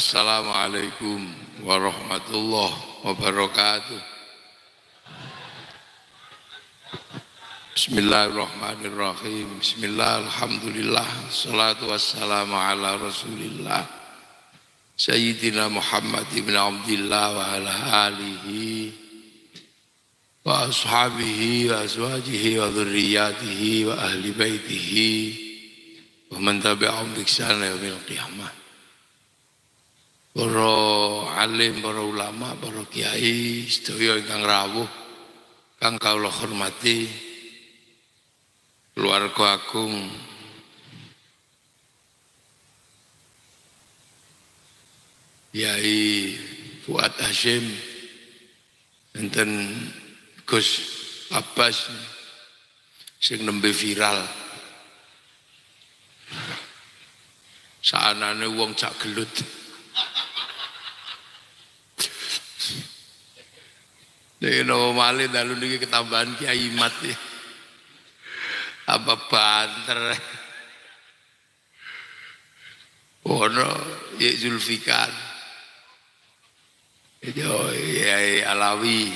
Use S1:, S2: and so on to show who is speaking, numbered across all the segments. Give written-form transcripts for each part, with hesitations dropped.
S1: Assalamualaikum warahmatullahi wabarakatuh. Bismillahirrahmanirrahim. Bismillah, alhamdulillah, salatu wassalamu ala rasulillah Sayyidina Muhammad ibn Abdillah wa ala alihi wa ashabihi wa azwajihi wa dhurriyyatihi wa ahli baitihi wa man tabi'ahum bi ihsan ila yaumil qiyamah. Para alim, para ulama, para kiai, sedaya ingkang rawuh, kang kawula hormati, keluarga agung Yai Fuad Hasyim, enten Gus Abbas sing nembe viral. Saanane wong cak gelut. Nek no malih dalu niki ketambahan Kiai Mat ya. Apa banter. Ono ya Zulfikar. Yo Yai Alawi.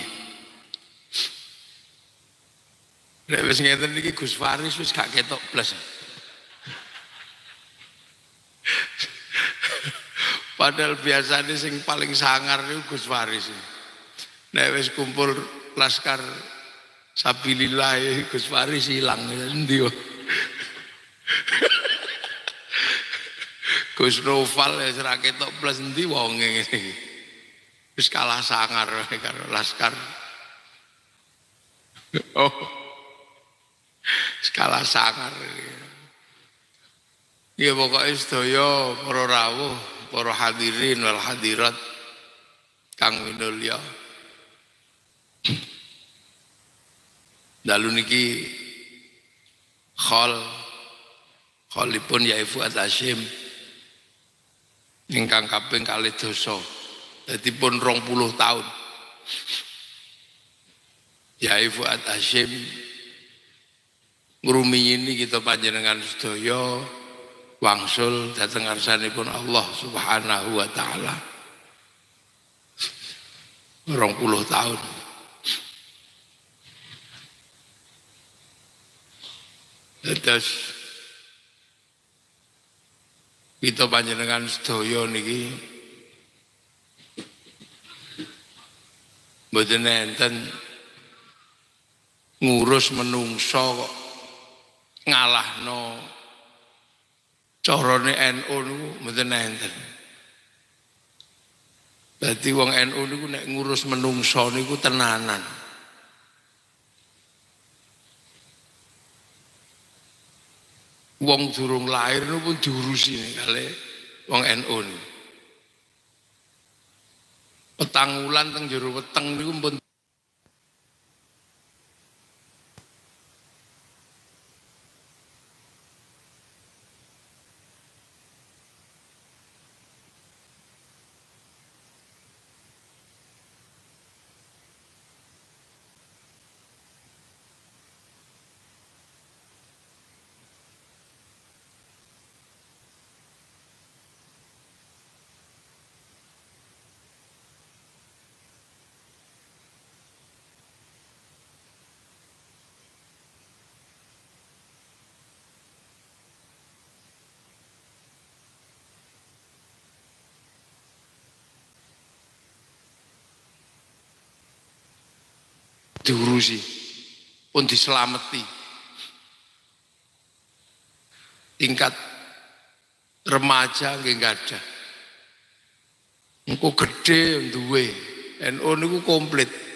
S1: Nek wis ngeten iki Gus Faris wis gak ketok blas. Padahal biasanya sing paling sangar niku Gus Faris. Nek wis kumpul laskar sabilillah Gus Faris ilang endi yo. Gus Noval wis ra ketok blas endi wonge ngene iki. Wis kalah sangar karo laskar. Oh. Skala sangar. Ya pokoke sedaya para rawuh, para hadirin wal hadirat kang minulya. Dalu niki kholipun Yai Fuad Hasyim ingkang kaping 2 dosa. Dadi pun 20 tahun. Yai Fuad Hasyim ngrumiyin kita panjenengan sedaya wangsul dhateng ngarsanipun Allah Subhanahu wa taala. 20 tahun. Terus kita panjenengan sedaya niki mboten enten ngurus menungso kok ngalahno carane NU niku mboten enten. Dadi wong NU niku nek ngurus menungso niku tenanan. Wong durung lahir niku pun diurusi kali wong NU niku. Petang wulan teng jero weteng niku pun diurusi, pun diselamati. Tingkat remaja nggih gadah. Engko gedhe duwe. NU niku komplit.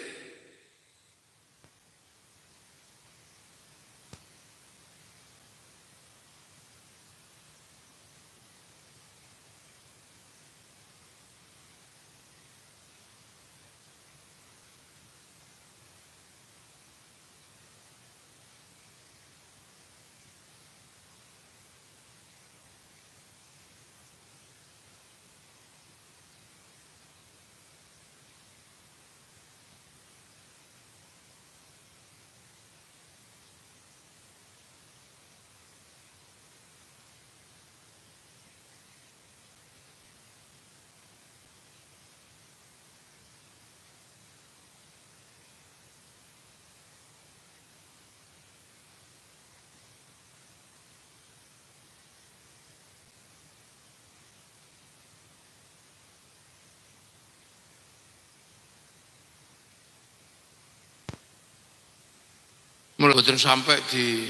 S1: mboten sampai di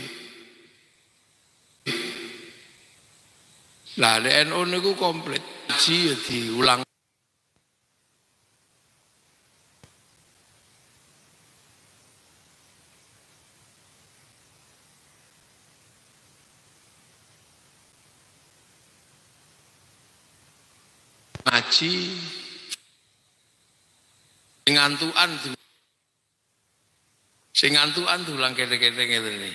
S1: lah NU niku komplit ngaji ya diulang. Ngaji sing ngantukan diulang kete-kete ngeten iki.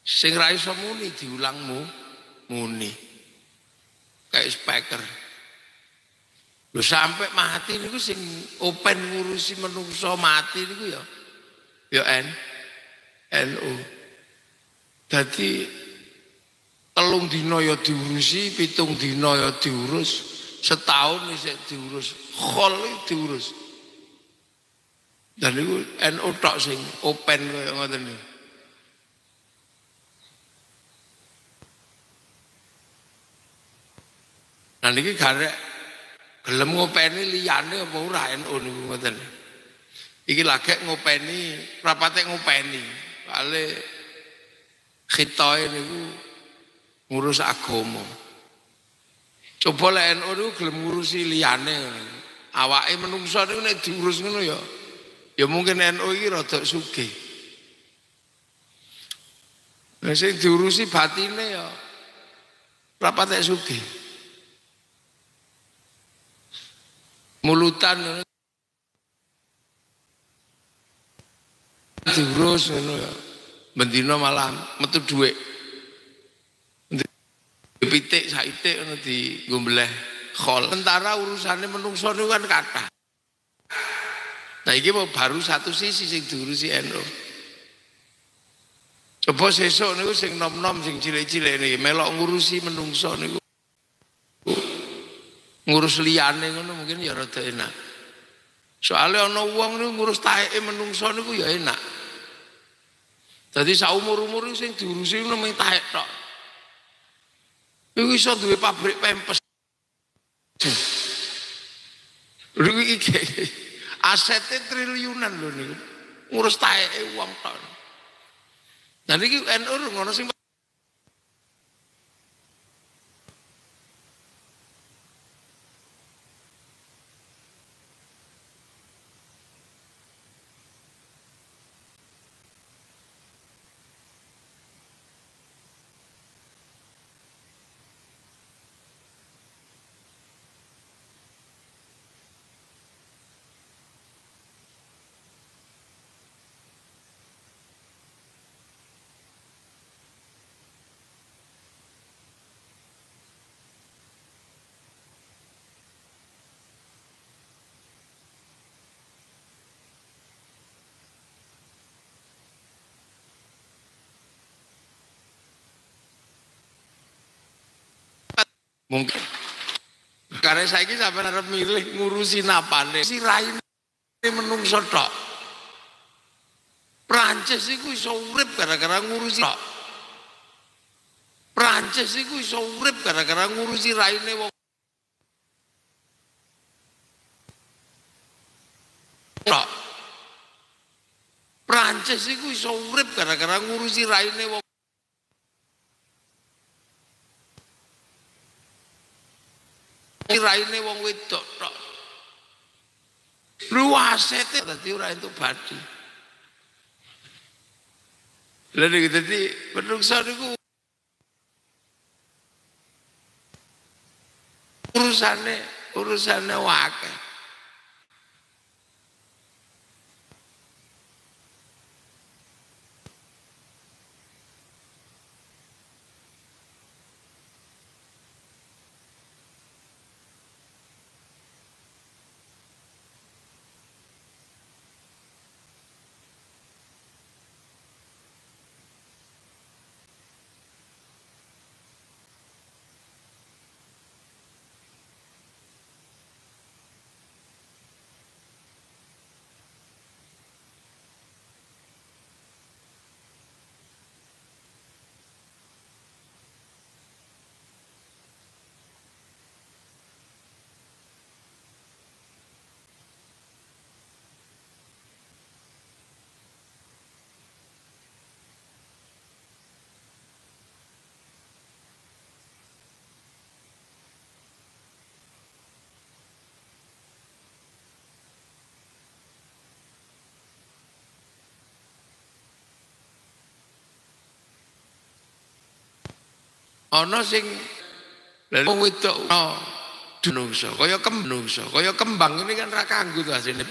S1: Sing ra iso muni diulangmu muni. Kayak speaker. Lho sampai mati niku sing open ngurusi menungso mati niku ya NU. Dadi 3 dina ya diurusi, 7 dina ya diurus, setahun isih diurus, khol diurus. Dan itu NU tok sing open kaya ngoten niku. Nah niki garek gelem ngopeni liyane apa ora NU niku ngoten. Iki lagi ngopeni, rapate ngopeni. Kale khitoe niku ngurus agama. Coba lek NU niku gelem ngurusi liyane. Awake menungso niku nek diurus ngono ya mungkin NU iki rada sugih. Nek sing diurusi batine ya rapate sugih. Mulutan diurus ngono ya. Bendina malah metu dhuwit. Pitik saitik ngono di gombleh khol. Sementara urusane menungso niku kan kathah. Nah iki baru satu sisi sing diurusi NU. Coba sesuk niku sing nom-nom sing cilik-cilik niki melok ngurusi menungso niku. Ngurus liyane ngono mungkin ya rada enak. Soale ana wong niku ngurus taeke menungso niku ya enak. Dadi saumur-umur sing diurusi nemeng taek tok. Iku iso duwe pabrik pempes. Lho iki asete triliunan lho niku. Ngurus taeke wong tok. Nah niki NU ngono sing mungkin karena saiki sampeyan arep milih ngurusi napane si raine menungso tok. Prancis iku iso urip gara-gara ngurusi tok. Prancis iku iso urip gara-gara ngurusi raine wong tok. Prancis iku iso urip gara-gara ngurusi raine wong raine wong wedok tok. Luasete dadi ora entuk badi. Lha nek dadi menungso niku urusane akeh. Ana sing lha wong wedok dunungsa kaya kembang ini kan ra kanggo to asline.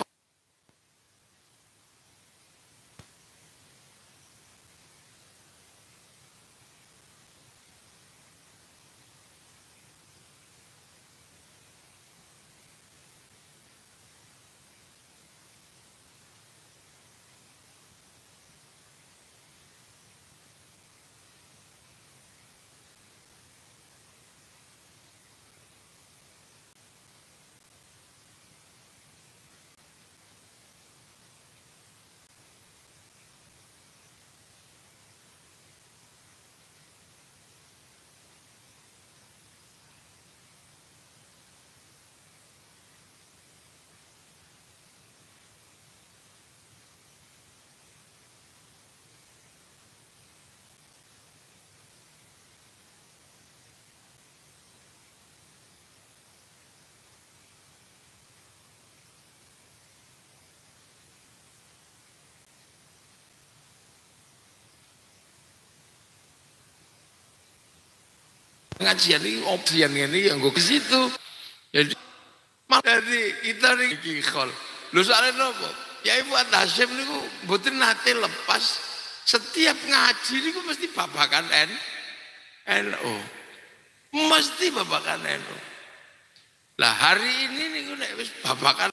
S1: Ngajian ini opsian ini yang gue ke situ. Jadi dari kita nih khol. Lu soalnya nopo? Ya Ibu Hashim niku mboten nate lepas setiap ngaji niku mesti babakan NU. Mesti babakan NU. Lah hari ini niku nek wis babakan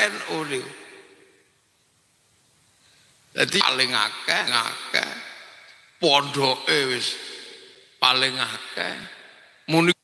S1: NU niku. Jadi paling akeh pondoke wis paling akeh muni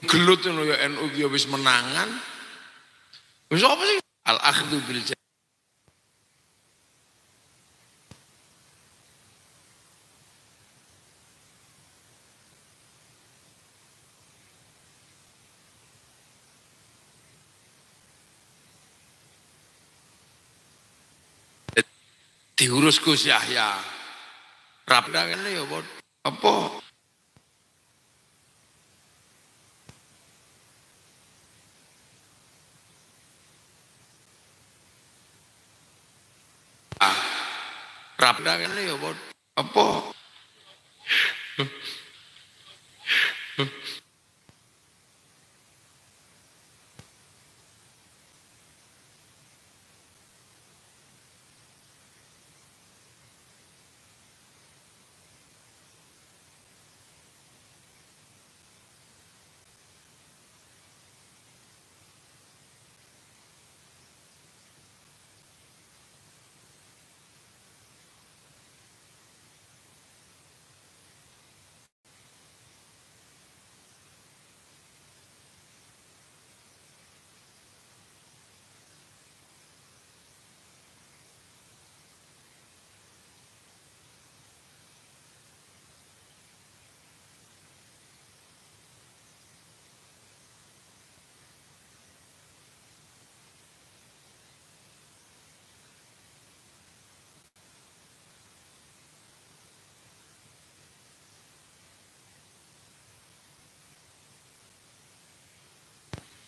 S1: gelut ngono ya NU ki wis menangan. Wis apa sih? Al akhdhu bil diurus Gus Yahya. Rapda ngene ya apa? Rapda ngene ya apa?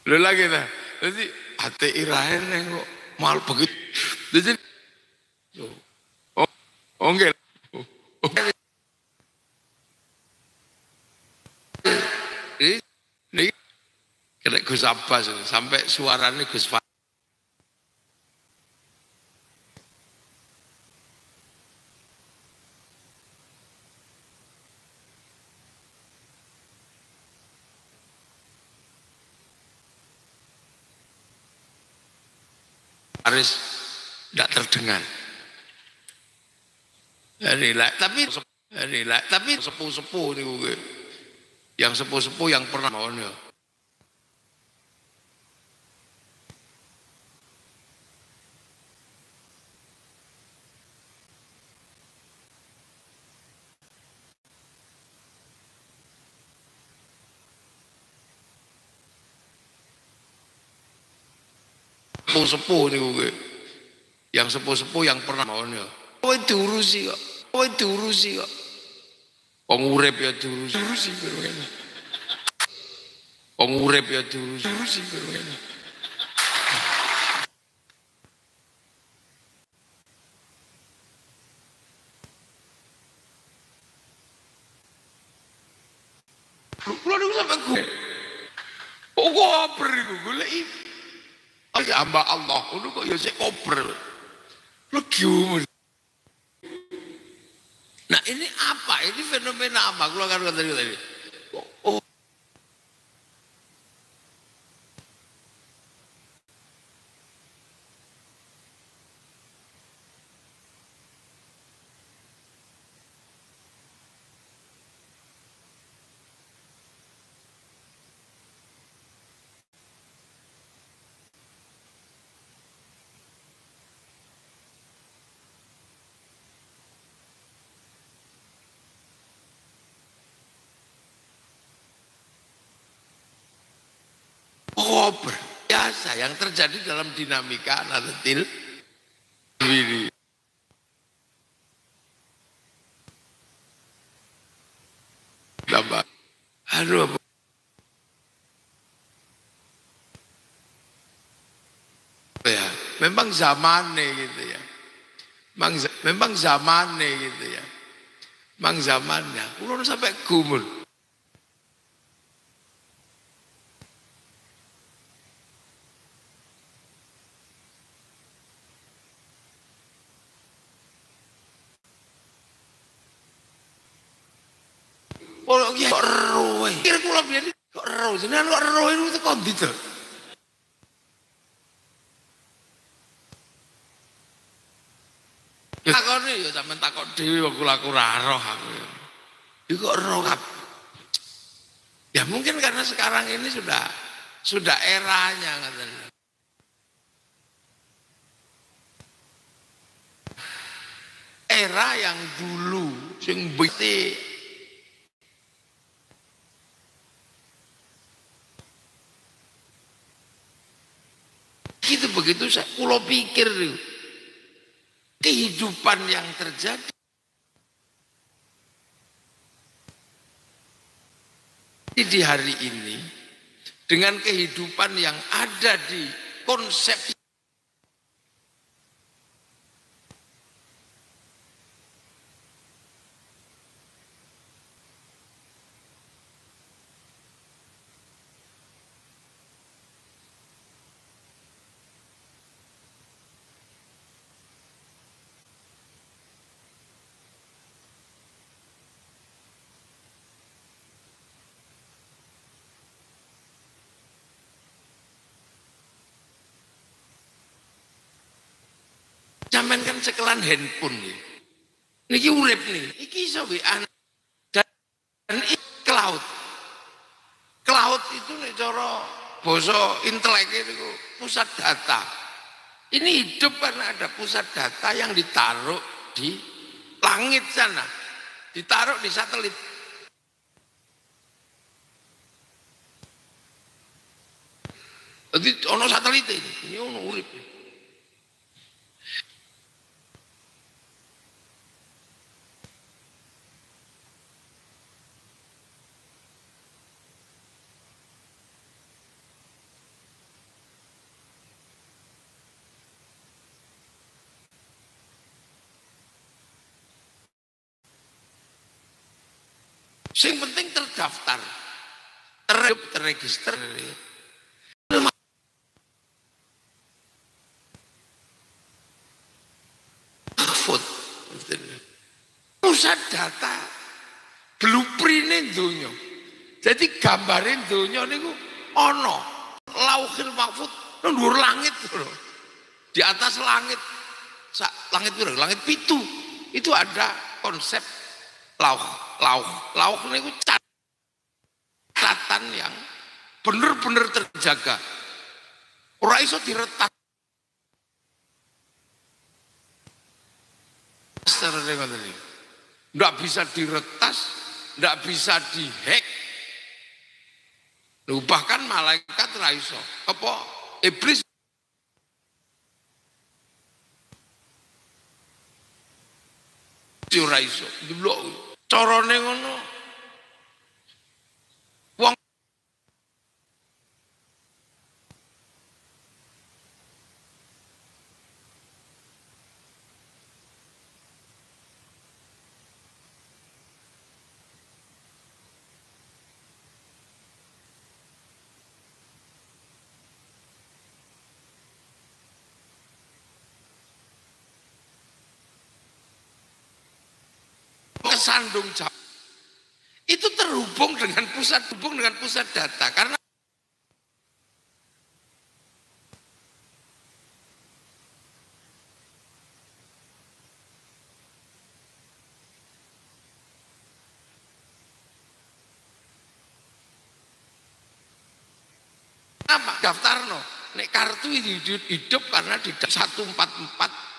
S1: Lho lagi dah. Jadi hati irahen kok mal begitu. Jadi oh enggak. Ini kena Gus Abbas sampai suaranya Gus Fahri. Paris tidak terdengar. Tapi sepuh-sepuh nih, yang sepuh-sepuh yang pernah mau nih. Sepuh-sepuh nih, yang sepuh-sepuh yang pernah mau nih. Kowe diurusi kok. Wong urip ya diurusi kene. Wong urip ya diurusi kene. Kulo niku sampe gue. Kok koper iku golek iki. Hamba Allah, ngono kok ya sik koper. Legi. Nah ini apa? Ini fenomena apa? Kulo kan tadi. Oh. Oh, biasa yang terjadi dalam dinamika nadatil diri. Aduh, ya, memang zamannya gitu ya. Memang zamannya gitu ya. Memang zamannya. Udah sampai gumul. Oh iya kok roe. Kira kula biyen kok roe. Jenengan kok roe itu kok ndi to? Takone ya sampean takok dhewe wong kula ora roh aku. Iki kok roh kabeh. Ya mungkin karena sekarang ini sudah eranya katanya. Era yang dulu sing beti gitu begitu saya kulo pikir kehidupan yang terjadi di hari ini dengan kehidupan yang ada di konsep zaman kan sekelan handphone nih. Niki urip nih, iki iso WA dan cloud. Cloud itu nek cara basa intelek itu pusat data. Ini hidup karena ada pusat data yang ditaruh di langit sana, ditaruh di satelit. Jadi ono satelit ini ono urip. Yang penting terdaftar, terregister. Pusat data, blueprint dunia. Jadi gambarin dunia niku ono lauhil mahfud ndur langit lho. Di atas langit, langit biru, langit pitu, itu ada konsep lauh. Lauh ini catatan yang benar-benar terjaga. Ora iso diretas. Nggak bisa diretas, nggak bisa dihack. Bahkan malaikat ora iso. Apa iblis ora iso. Carane ngono. Wong kesandung jawab itu terhubung dengan pusat data karena apa daftarno nek kartu hidup karena di 144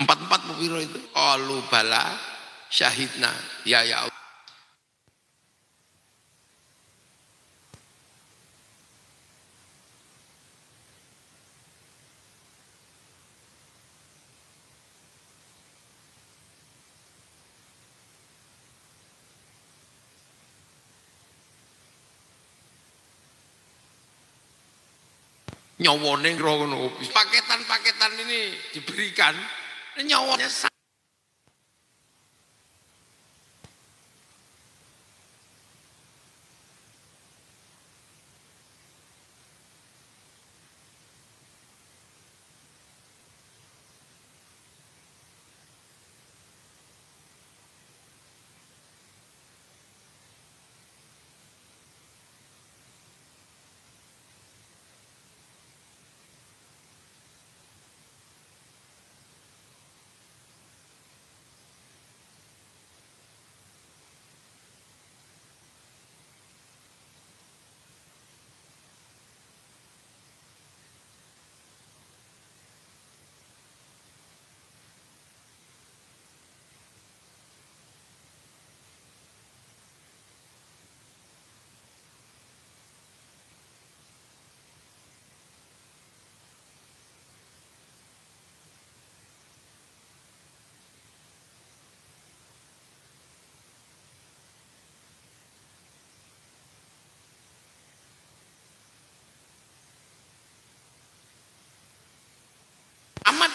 S1: 44 piro itu qalu bala syahidna ya Allah. Nyawane ngono paketan ini diberikan nyawanya sama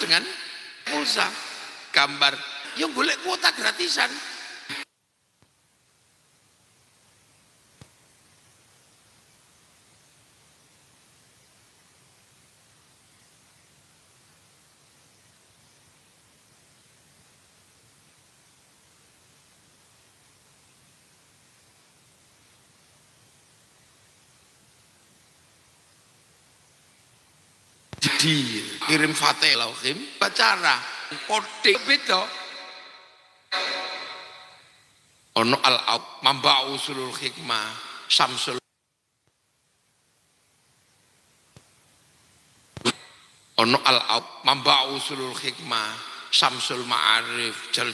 S1: dengan pulsa gambar yang golek kuota gratisan. Kirim fatihah bacara kode beda ono al-aut mamba usulul hikmah samsul ono al-aut mamba usulul hikmah samsul ma'arif jal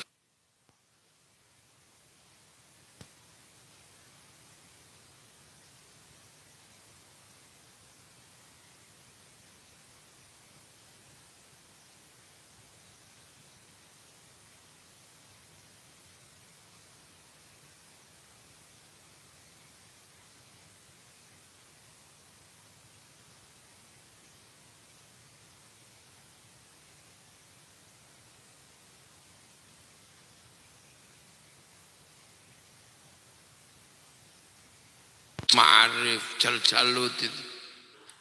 S1: Arif, Jalut itu.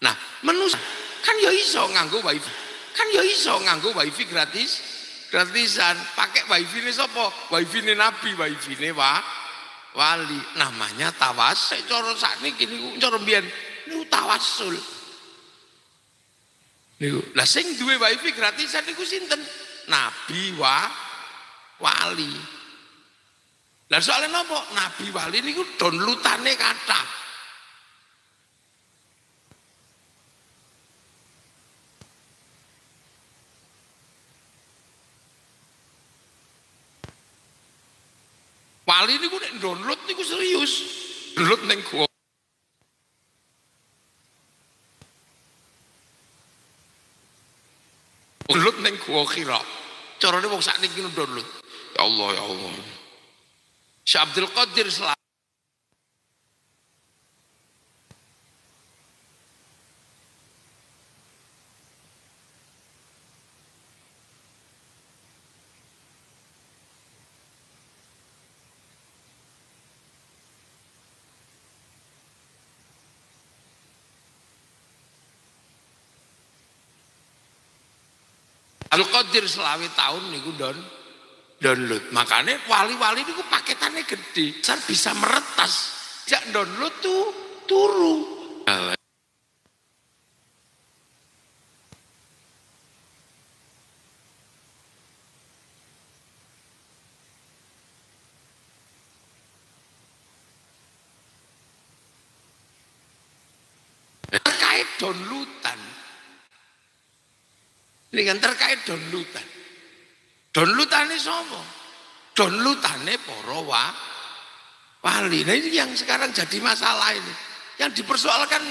S1: Nah, menurut kan ya iso nganggo wifi. Kan ya iso nganggo wifi gratisan. Pakai wifi ini sapa? Wifi ini Nabi, wifi ini wali. Namanya tawasul. Cara sakniki niku cara mbiyen niku tawasul. Niku. Lah sing duwe wifi gratisan niku sinten? Nabi wali. Lah soalnya napa? Nabi wali niku downloadane kathah. Wali niku nek download niku serius. Download ning gua. Download ning gua Hira. Carane wong sakniki download. Ya Allah ya Allah. Syekh Abdul Qadir Al-Qadir selawi tahun niku download. Makanya wali-wali niku paketannya gede. Saya bisa meretas. Jak download tuh turu. Terkait downloadan. Ini kan terkait downloadan. Downloadane sapa? Downloadane para wali. Nah ini yang sekarang jadi masalah ini. Yang dipersoalkan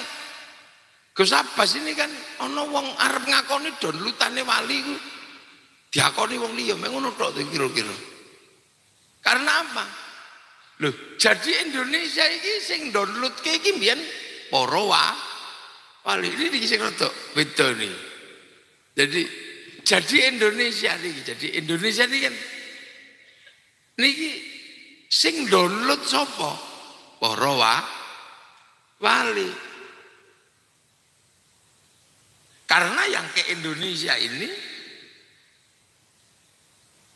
S1: Gus Abbas ini kan ana wong arep ngakoni downloadane wali ku diakoni wong liya ngono tok kira-kira. Karena apa? Loh, jadi Indonesia iki sing download iki mbiyen para wali. Ini sing rada beda nih. Jadi Indonesia nih kan niki sing download sapa? Para wali. Karena yang ke Indonesia ini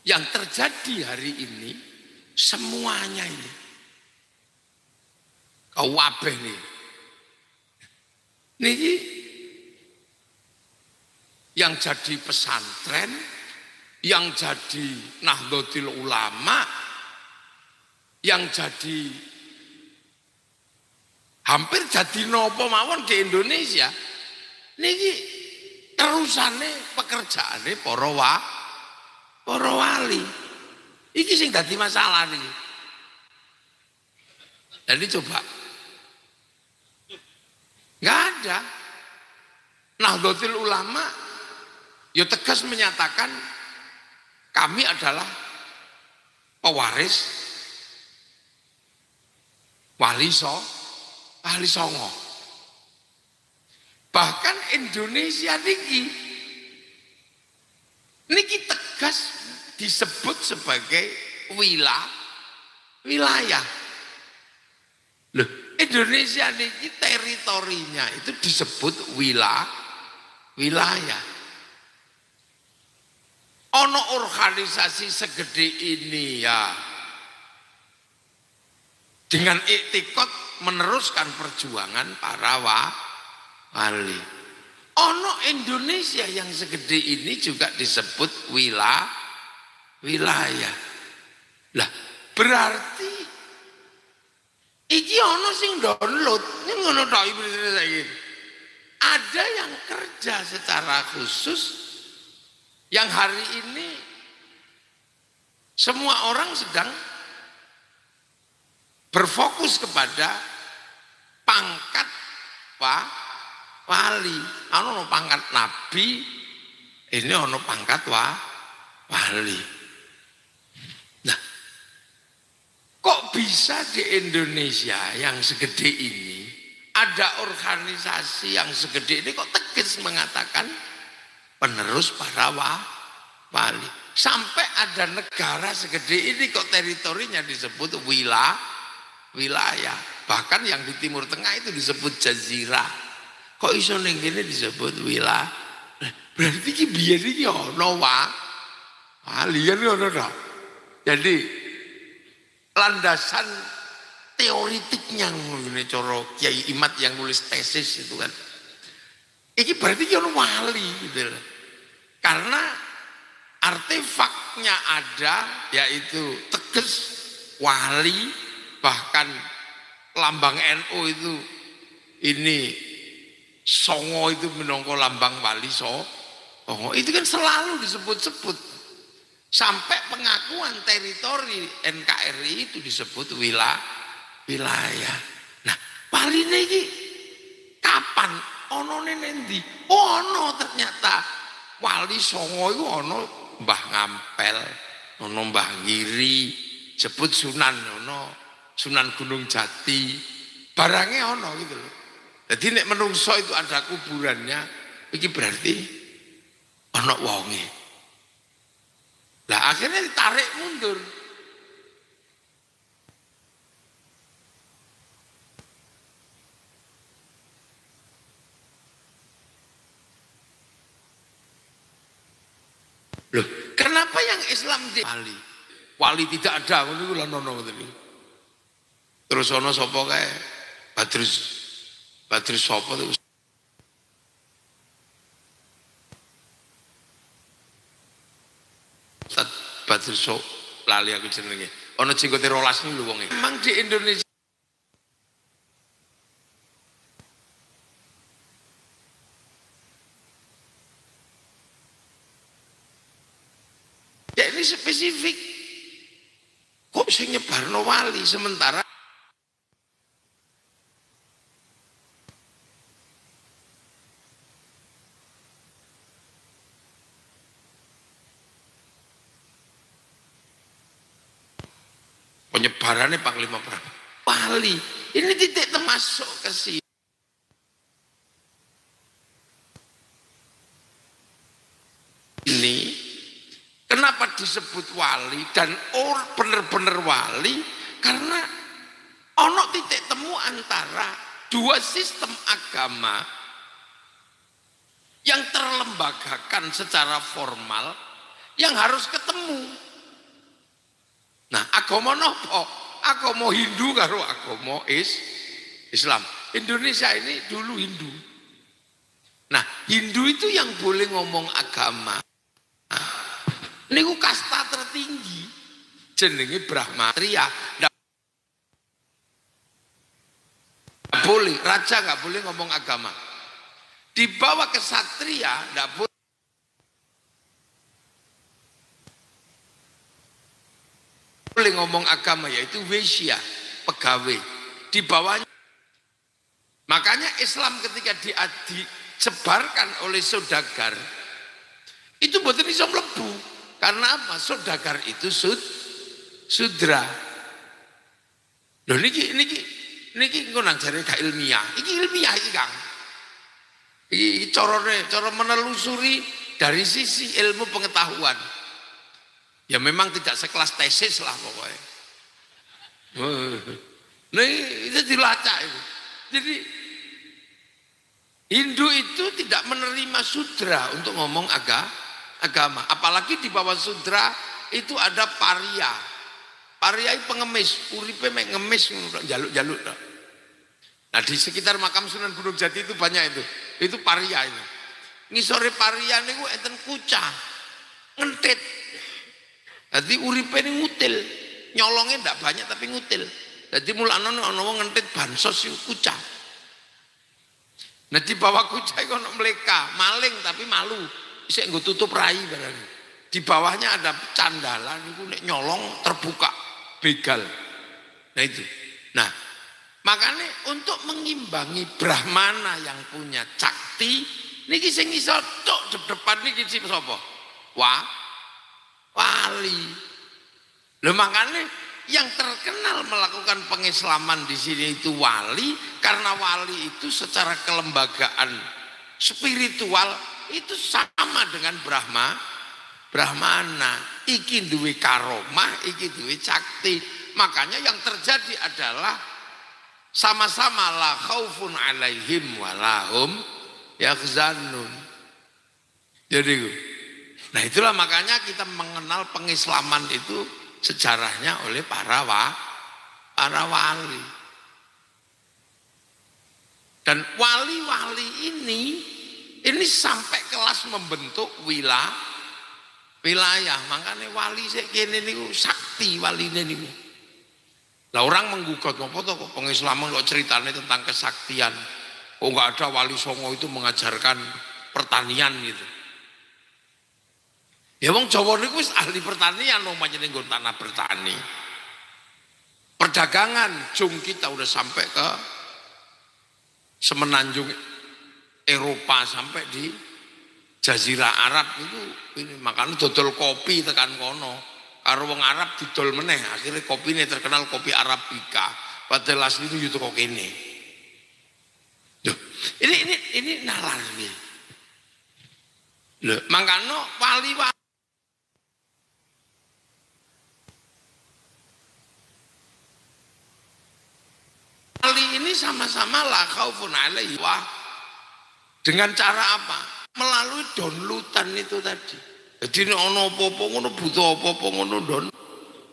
S1: yang terjadi hari ini semuanya ini kabeh nih. Niki yang jadi pesantren, yang jadi Nahdlatul Ulama, yang jadi hampir jadi nopo mawon di Indonesia, niki terusane pekerjaane para wali. Iki sing dadi masalah niki. Jadi coba, nggak ada Nahdlatul Ulama. Ya tegas menyatakan kami adalah pewaris wali songo. Bahkan Indonesia niki tegas disebut sebagai wilayah. Loh, Indonesia niki teritorinya itu disebut wilayah. Ono organisasi segede ini ya dengan iktikad meneruskan perjuangan para wali. Ono Indonesia yang segede ini juga disebut wilayah. Lah berarti iki ono sing download ini ngono tok iki. Ada yang kerja secara khusus yang hari ini semua orang sedang berfokus kepada pangkat wali. Ono pangkat nabi, ini ono pangkat wali. Nah, kok bisa di Indonesia yang segede ini ada organisasi yang segede ini kok tegas mengatakan penerus para wali. Sampai ada negara segede ini kok teritorinya disebut wilayah. Bahkan yang di Timur Tengah itu disebut jazirah. Kok iso ning kene disebut wilayah? Berarti iki biyen iki ono walian ono ta. Jadi landasan teoritiknya ngene cara Kiai Imad yang nulis tesis itu kan. Iki berarti iki ono wali gitu. Karena artefaknya ada, yaitu teges wali, bahkan lambang NU itu ini songo itu minangka lambang wali songo itu kan selalu disebut-sebut sampai pengakuan teritori NKRI itu disebut wilayah. Nah, wali ini kapan onone nendi? Ono ternyata wali songo itu ono Mbah Ngampel, ono Mbah Ngiri, sebut Sunan ono Sunan Gunung Jati, barangnya ono gitu loh. Jadi nek menungso itu ada kuburannya, ini berarti ono wonge. Nah akhirnya ditarik mundur. Loh, kenapa yang Islam di wali tidak ada? Terus ono sapa kae? Badrus sapa itu? Ustaz Badrus lali aku jenenge. Ono jenggote 12 niku lho wong iki. Memang di Indonesia ya ini spesifik. Kok sing nyebarno wali sementara penyebarannya Panglima Perang wali ini tidak termasuk ke sini. Ini kenapa disebut wali dan bener-bener wali? Karena ono titik temu antara dua sistem agama yang terlembagakan secara formal yang harus ketemu. Nah, agama nopo? Agama Hindu karo agama Islam. Indonesia ini dulu Hindu. Nah, Hindu itu yang boleh ngomong agama. Ini kasta tertinggi. Jenenge Brahmatriya. Nggak boleh, raja nggak boleh ngomong agama. Dibawa ke Satria, nggak boleh. Boleh ngomong agama, yaitu Wesya, pegawai. Di bawahnya. Makanya Islam ketika disebarkan oleh saudagar, itu mboten iso mlebu. Karena apa? Saudagar itu sudra. Loh niki engko nang jare gak ilmiah. Iki ilmiah iki, Kang. Iki cara menelusuri dari sisi ilmu pengetahuan. Ya memang tidak sekelas tesis lah pokoknya. Nah itu dilacak itu. Jadi Hindu itu tidak menerima sudra untuk ngomong agama. Apalagi di bawah sudra itu ada paria. Paria itu pengemis, uripe mek ngemis jaluk-jaluk. Nah di sekitar makam Sunan Gunung Jati itu banyak itu. Itu paria itu. Ngisore paria niku enten kucah. Ngentit. Jadi uripe ini ngutil, nyolongnya tidak banyak tapi ngutil. Jadi mulane ana wong ngentit bansos itu kucah. Nah di bawah kucah itu ana meleka, maling tapi malu. Isih nggo tutup rai barang. Di bawahnya ada candalan itu nek nyolong terbuka begal. Nah itu. Nah, makanya untuk mengimbangi Brahmana yang punya cakti, niki sing iso tok depan niki sapa? Wali. Loh makanya yang terkenal melakukan pengislaman di sini itu wali, karena wali itu secara kelembagaan spiritual itu sama dengan Brahmana. Iki duwe karomah, iki duwe cakti. Makanya yang terjadi adalah sama-sama la khaufun alaihim walahum yakhzanun. Jadi, nah itulah makanya kita mengenal pengislaman itu sejarahnya oleh para wali. Dan wali-wali ini sampai kelas membentuk wilayah. Makanya wali sekene niku sakti waline niku. Lah orang menggugat ngopo to kok pengislaman kok ceritanya tentang kesaktian. Kok enggak ada wali songo itu mengajarkan pertanian gitu. Ya wong Jawa niku wis ahli pertanian wong pancene nggon tanah bertani. Perdagangan jung kita udah sampai ke semenanjung Eropa sampai di Jazirah Arab itu ini makanya dodol kopi tekan kono. Karo wong Arab didol meneh akhirnya kopi ini terkenal kopi Arabica. Padahal asli itu yuto kok ini. Ini nalar nih. Loh, makanya wali ini sama-sama la khaufun alaihi wa dengan cara apa? Melalui downloadan itu tadi. Jadi ini ono apa-apa ngono butuh apa-apa ngono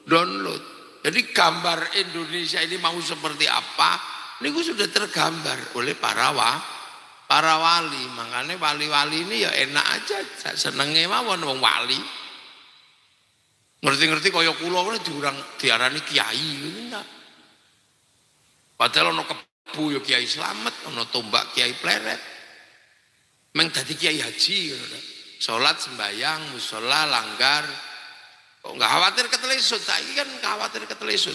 S1: download. Jadi gambar Indonesia ini mau seperti apa? Ini sudah tergambar oleh para wali. Makanya wali-wali ini ya enak aja, senenge mawon wong wali. Ngerti-ngerti kaya kula diurang diarani kiai ngono. Padahal ono kebu ya Kiai Slamet, ono tombak Kiai Pleret. Meng dadi kiai haji ngono. Sholat, sembahyang, musola, langgar. Kok nggak khawatir ketelesut? Saiki kan khawatir ketelesut.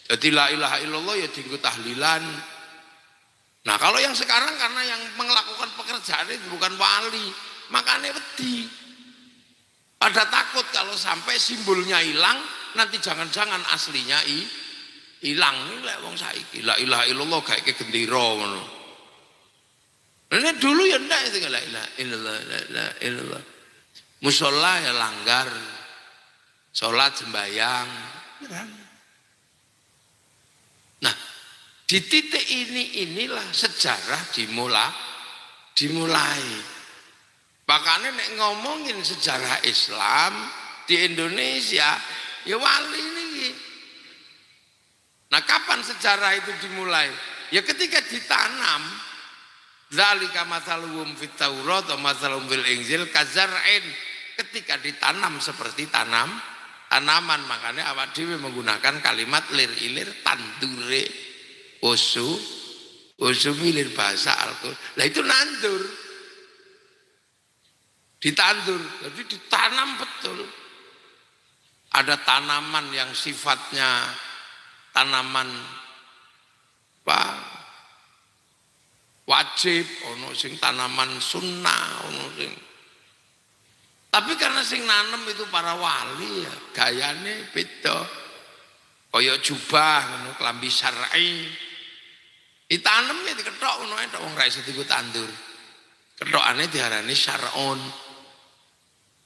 S1: Jadi la ilaha illallah ya dienggo tahlilan. Nah kalau yang sekarang karena yang melakukan pekerjaan itu bukan wali, makanya wedi. Pada takut kalau sampai simbolnya hilang, nanti jangan-jangan aslinya hilang. Ini lek wong saiki la ilaha illallah kayak gendera ngono. Ini dulu ya enggak itu la ilaha illallah. Musola ya langgar. Sholat sembahyang. Nah, di titik inilah sejarah dimulai. Makanya nek ngomongin sejarah Islam di Indonesia, ya wali ini. Nah, kapan sejarah itu dimulai? Ya ketika ditanam. Zalika mathaluhum fit Taurat wa mathaluhum fil Injil kazar'in, ketika ditanam seperti tanaman. Makanya awak dhewe menggunakan kalimat lir-ilir tandure usu milir bahasa Al-Qur'an. Lah itu nandur. Ditandur, jadi ditanam betul. Ada tanaman yang sifatnya tanaman wajib, ono sing tanaman sunnah, ono sing. Tapi karena sing nanem itu para wali ya, gayane beda. Kaya jubah ngono klambi syar'i. Ditanem ya diketok ngono ae tok wong ra iso dienggo tandur. Ketokane diarani syar'un.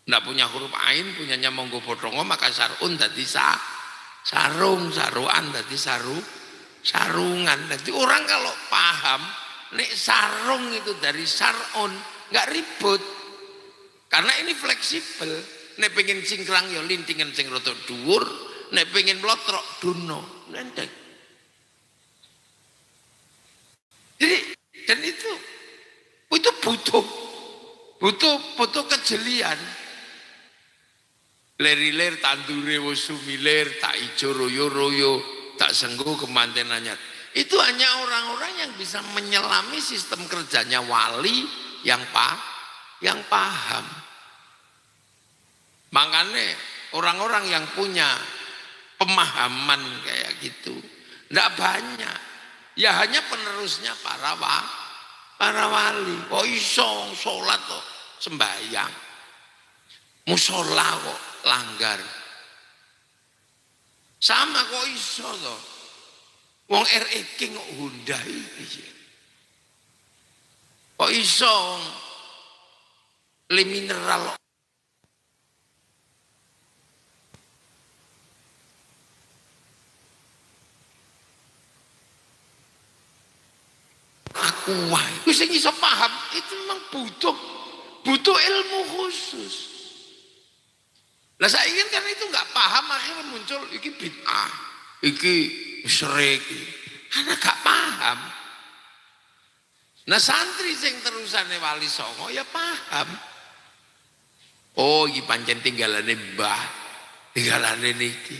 S1: Ndak punya huruf ain, punyanya monggo bodhongo maka syar'un dadi sarung, saruan dadi sarungan. Jadi orang kalau paham nek sarung itu dari sar'un nggak ribut karena ini fleksibel. Nek pengen cingkrang ya lintingan sing rada dhuwur, nek pengen mlotrok duno nendek. Jadi dan itu butuh kejelian. Ler-ler tandure wis sumilir tak ijo royo-royo tak senggo kemantenannya. Itu hanya orang-orang yang bisa menyelami sistem kerjanya wali yang paham. Makanya orang-orang yang punya pemahaman kayak gitu enggak banyak. Ya hanya penerusnya para wali. Kok iso sholat kok sembahyang. Musola kok langgar. Sama kok iso toh. Wong REK kok Hyundai iki. Kok iso le mineral Wah, itu sing iso paham itu memang butuh ilmu khusus. Lah saya ingin kan itu nggak paham akhirnya muncul iki bid'ah, iki syirik. Karena gak paham. Nah santri sing terusane Wali Songo ya paham. Oh iki pancen tinggalane mbah, tinggalane niki.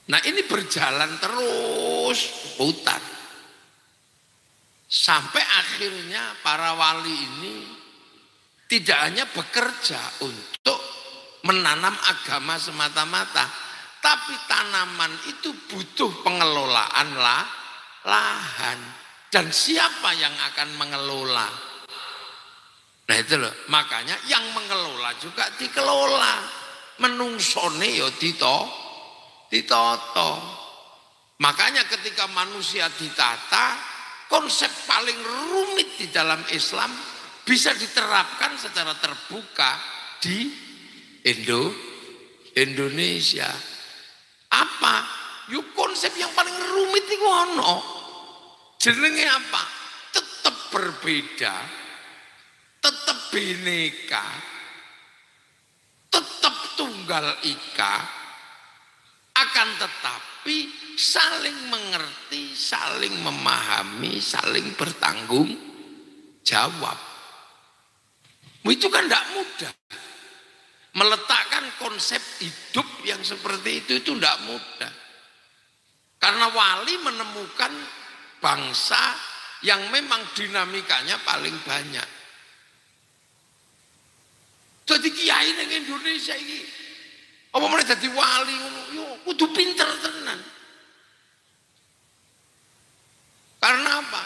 S1: Nah ini berjalan terus putar. Sampai akhirnya para wali ini tidak hanya bekerja untuk menanam agama semata-mata, tapi tanaman itu butuh pengelolaan lahan. Dan siapa yang akan mengelola? Nah itu loh, makanya yang mengelola juga dikelola. Menungsone ya ditoto. Makanya ketika manusia ditata, konsep paling rumit di dalam Islam bisa diterapkan secara terbuka di Indonesia. Apa? Yuk konsep yang paling rumit itu ono. Jenenge apa? Tetap berbeda, tetap bineka, tetap tunggal ika, akan tetapi saling mengerti, saling memahami, saling bertanggung jawab. Itu kan tidak mudah. Meletakkan konsep hidup yang seperti itu tidak mudah. Karena wali menemukan bangsa yang memang dinamikanya paling banyak. Jadi kiai nang Indonesia ini, apa mereka jadi wali, yo kudu pinter tenan. Karena apa?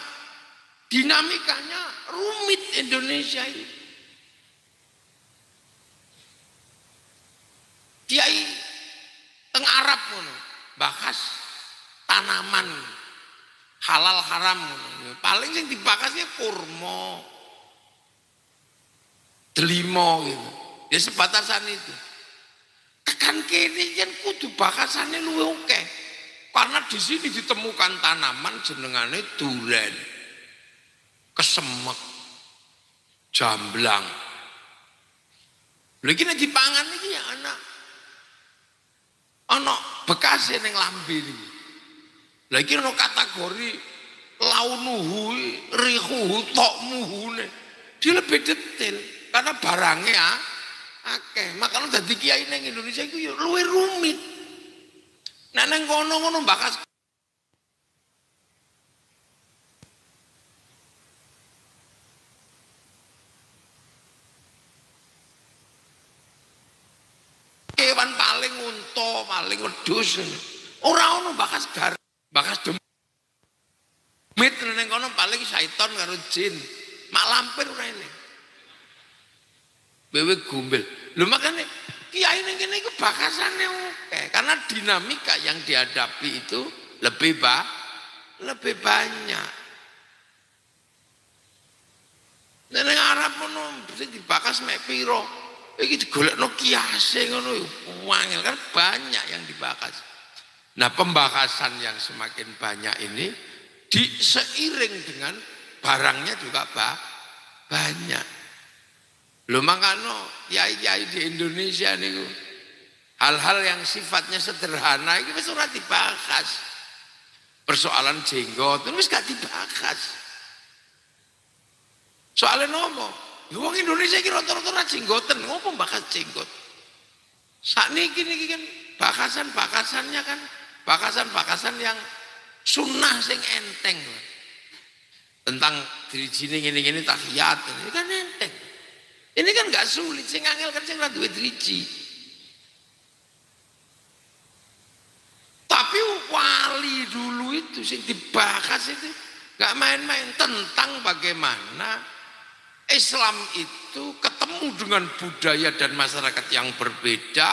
S1: Dinamikanya rumit Indonesia ini. Kiai teng Arab ngono, bahas tanaman halal haram ngono. Paling sing dibakasnya kurma, delimo gitu. Ya sebatasan itu. Tekan kene yen kudu bakasannya luwih oke. Karena di sini ditemukan tanaman jenengane duren, kesemek, jamblang. Lagi nek dipangan iki ya ana bekase ning lambe iki. Lagi ana kategori launuhu, rihuhu, tokmuhune. Dia lebih detail karena barangnya akeh. Makanya dadi kiai ning Indonesia iku ya luwih rumit. Nek nang kono-kono bakas kewan paling unta, paling wedhus. Ora ono bakas gar, bakas demit nang kono paling syaiton karo jin. Mak lampir ora ini. Wewe gombel. Lho makane kiai ning kene iku bakasane oke. Karena dinamika yang dihadapi itu lebih banyak. Nek Arab ngono sing dibakas mek pira? Iki digolekno kiase ngono wangel kan banyak yang dibakas. Nah, pembakasan yang semakin banyak ini seiring dengan barangnya juga banyak. Lho makanya kiai-kiai di Indonesia niku hal-hal yang sifatnya sederhana iki wis ora dibahas. Persoalan jenggot wis gak dibahas. Soalnya nopo? Wong Indonesia iki rata-rata ora jenggoten, ngopo bahas jenggot? Sakniki niki kan bakasannya kan bakasan yang sunnah sing enteng. Tentang dirijine ngene-ngene tahiyat, ini kan enteng. Ini kan gak sulit, sing angel kan sing ora duwe driji. Tapi wali dulu itu sing dibahas itu gak main-main tentang bagaimana Islam itu ketemu dengan budaya dan masyarakat yang berbeda,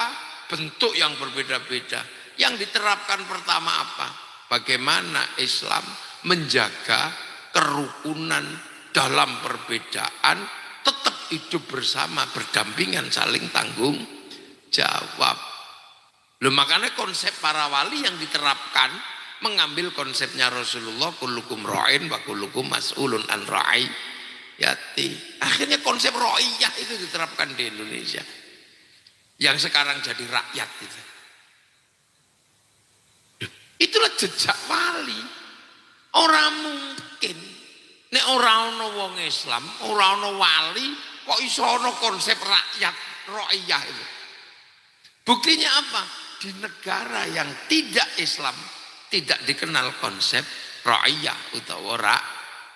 S1: bentuk yang berbeda-beda. Yang diterapkan pertama apa? Bagaimana Islam menjaga kerukunan dalam perbedaan, tetap hidup bersama, berdampingan, saling tanggung jawab. Loh makanya konsep para wali yang diterapkan mengambil konsepnya Rasulullah, kullukum ra'in wa kullukum mas'ulun an ra'iyati. Akhirnya konsep ra'iyah itu diterapkan di Indonesia. Yang sekarang jadi rakyat itu. Itulah jejak wali. Orang mungkin nek ora ana wong Islam, ora ana wali, kok iso ana konsep rakyat, ra'iyah itu. Buktinya apa? Di negara yang tidak Islam tidak dikenal konsep ra'iyah utawa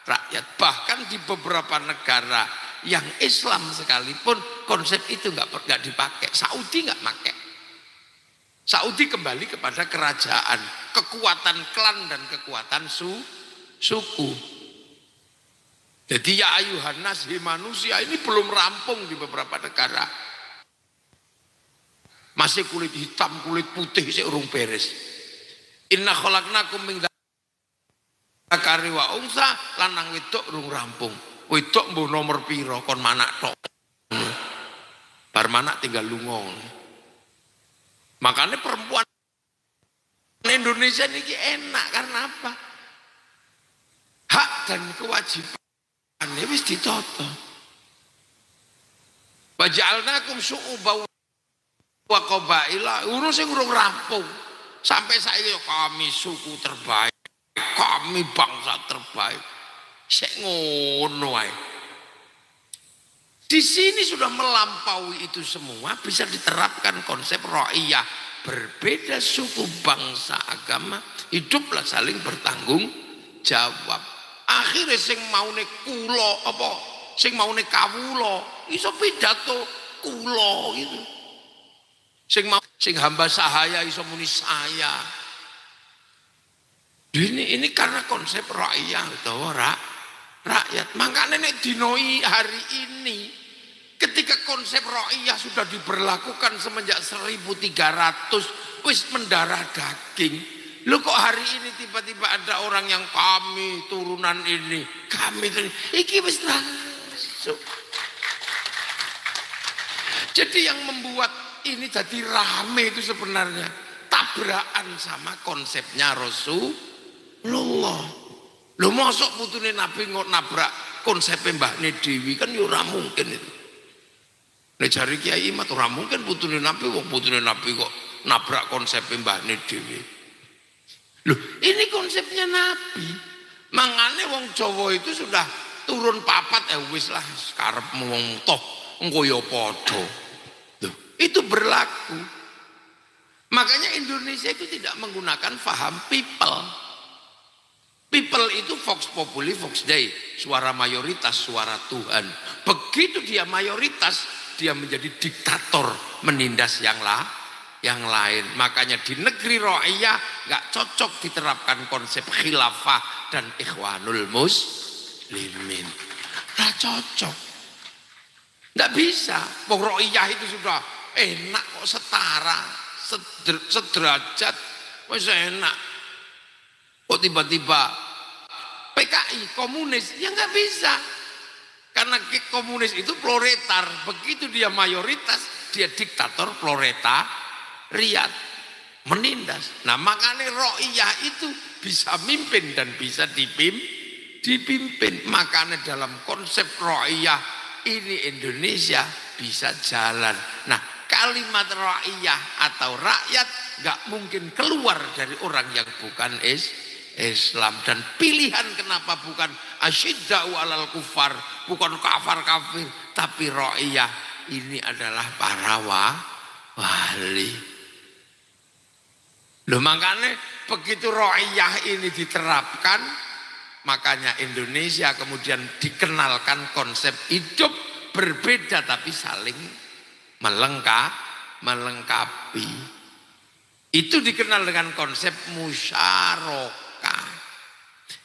S1: rakyat. Bahkan di beberapa negara yang Islam sekalipun konsep itu nggak dipakai. Saudi nggak pakai. Saudi kembali kepada kerajaan, kekuatan klan dan kekuatan suku. Jadi ya ayuhan nas, manusia ini belum rampung di beberapa negara. Masih kulit hitam, kulit putih sih urung beres. Inna khalaqnakum min dzakari wa unsa, lanang wedok urung rampung. Wedok mbuh nomor piro kon manak tok. Bar manak tinggal lunga. Makanya perempuan Indonesia ini enak karena apa? Hak dan kewajiban ini wis ditata. Wa ja'alnakum syu'uban wa qabaila, urung sing urung rampung. Sampai saiki kami suku terbaik, kami bangsa terbaik. Sek ngono ae. Di sini sudah melampaui itu semua, bisa diterapkan konsep ra'iyah. Berbeda suku, bangsa, agama, hiduplah saling bertanggung jawab. Akhirnya sing maune kula apa sing maune kawula iso pidato kula gitu. Sing hamba sahaya iso muni saya. Ini karena konsep ra'iyah utawa rakyat. Makanya nek dinoi hari ini ketika konsep ra'iyah sudah diberlakukan semenjak 1300 wis mendarah daging. Loh kok hari ini tiba-tiba ada orang yang kami turunan ini, kami iki wis masuk. Jadi yang membuat ini jadi rame itu sebenarnya tabrakan sama konsepnya Rasulullah. Loh mosok putune Nabi nggak nabrak konsepnya Mbah Dewi, kan ya ora mungkin itu. Nek jari Kiai Imat ora mungkin putune Nabi, wong putune Nabi kok nabrak konsepnya Mbah Dewi. Loh ini konsepnya Nabi. Mangane wong Jawa itu sudah turun papat wis lah karepmu wong toh engko ya padha. Itu berlaku. Makanya Indonesia itu tidak menggunakan faham people. People itu vox populi, vox dei, suara mayoritas, suara Tuhan. Begitu dia mayoritas, dia menjadi diktator, menindas yang lain. Makanya di negeri ra'iyah nggak cocok diterapkan konsep khilafah dan ikhwanul muslimin. Nggak cocok. Nggak bisa. Wong ra'iyah itu sudah enak kok, setara, sederajat, masih enak. Kok tiba-tiba PKI komunis? Ya nggak bisa. Karena komunis itu proletar. Begitu dia mayoritas, dia diktator proletariat, menindas. Nah makanya ra'iyah itu bisa mimpin dan bisa dipimpin. Makanya dalam konsep ra'iyah ini Indonesia bisa jalan. Nah kalimat ra'iyah atau rakyat gak mungkin keluar dari orang yang bukan Islam. Dan pilihan kenapa bukan asyidda'u alal kufar, bukan kafir, tapi ra'iyah ini adalah para wali. Loh makanya begitu ra'iyah ini diterapkan, makanya Indonesia kemudian dikenalkan konsep hidup berbeda tapi saling melengkapi. Itu dikenal dengan konsep musyarakah,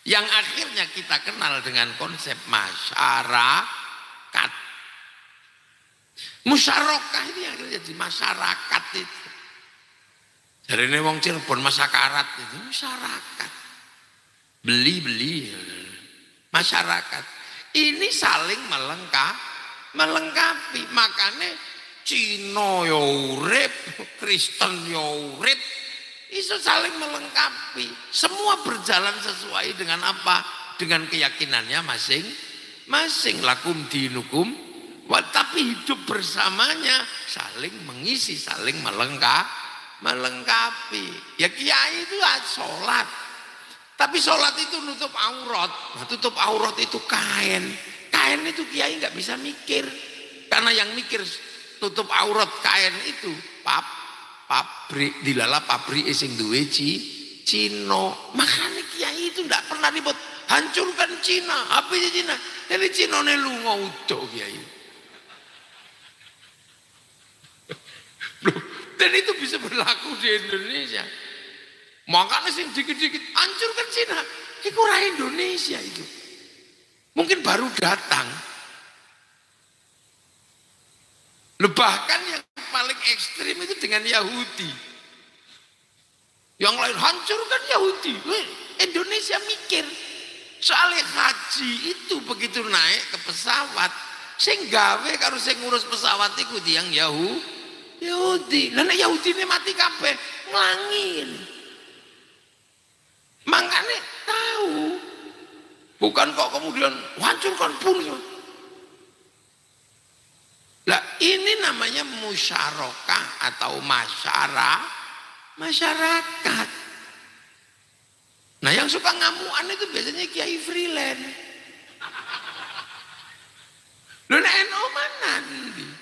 S1: yang akhirnya kita kenal dengan konsep masyarakat. Musyarakah ini akhirnya jadi masyarakat itu. Dari ini wong Cirebon masyarakat itu masyarakat. Beli masyarakat. Ini saling melengkapi. Makanya Cina ya urip, Kristen ya urip, Iso saling melengkapi. Semua berjalan sesuai dengan apa? Dengan keyakinannya masing-masing. Lakum dinukum. Tapi hidup bersamanya saling mengisi, saling melengkapi. Ya kiai itu sholat. Tapi sholat itu nutup aurat. Nah, tutup aurat itu kain. Kain itu kiai nggak bisa mikir. Karena yang mikir tutup aurat kain itu pabrik dilala pabrik sing duwe Cina. Makanya kiai itu nggak pernah ribut. Hancurkan Cina. Apa aja Cina? Jadi Cina ne lunga udo kiai. Dan itu bisa berlaku di Indonesia. Makanya sing dikit-dikit hancurkan Cina. Itu orang Indonesia itu. Mungkin baru datang. Bahkan yang paling ekstrim itu dengan Yahudi. Yang lain hancurkan Yahudi. Indonesia mikir. Soalnya haji itu begitu naik ke pesawat. Sing gawe karo sing ngurus pesawat itu yang Yahudi. Lah nek Yahudi ini mati kabeh, nglangin. Makanya tahu. Bukan kok kemudian hancurkan pun. Lah ini namanya musyarakah atau masyarakat. Nah yang suka ngamuan itu biasanya kiai freelance. Lho nek NU mana ndi?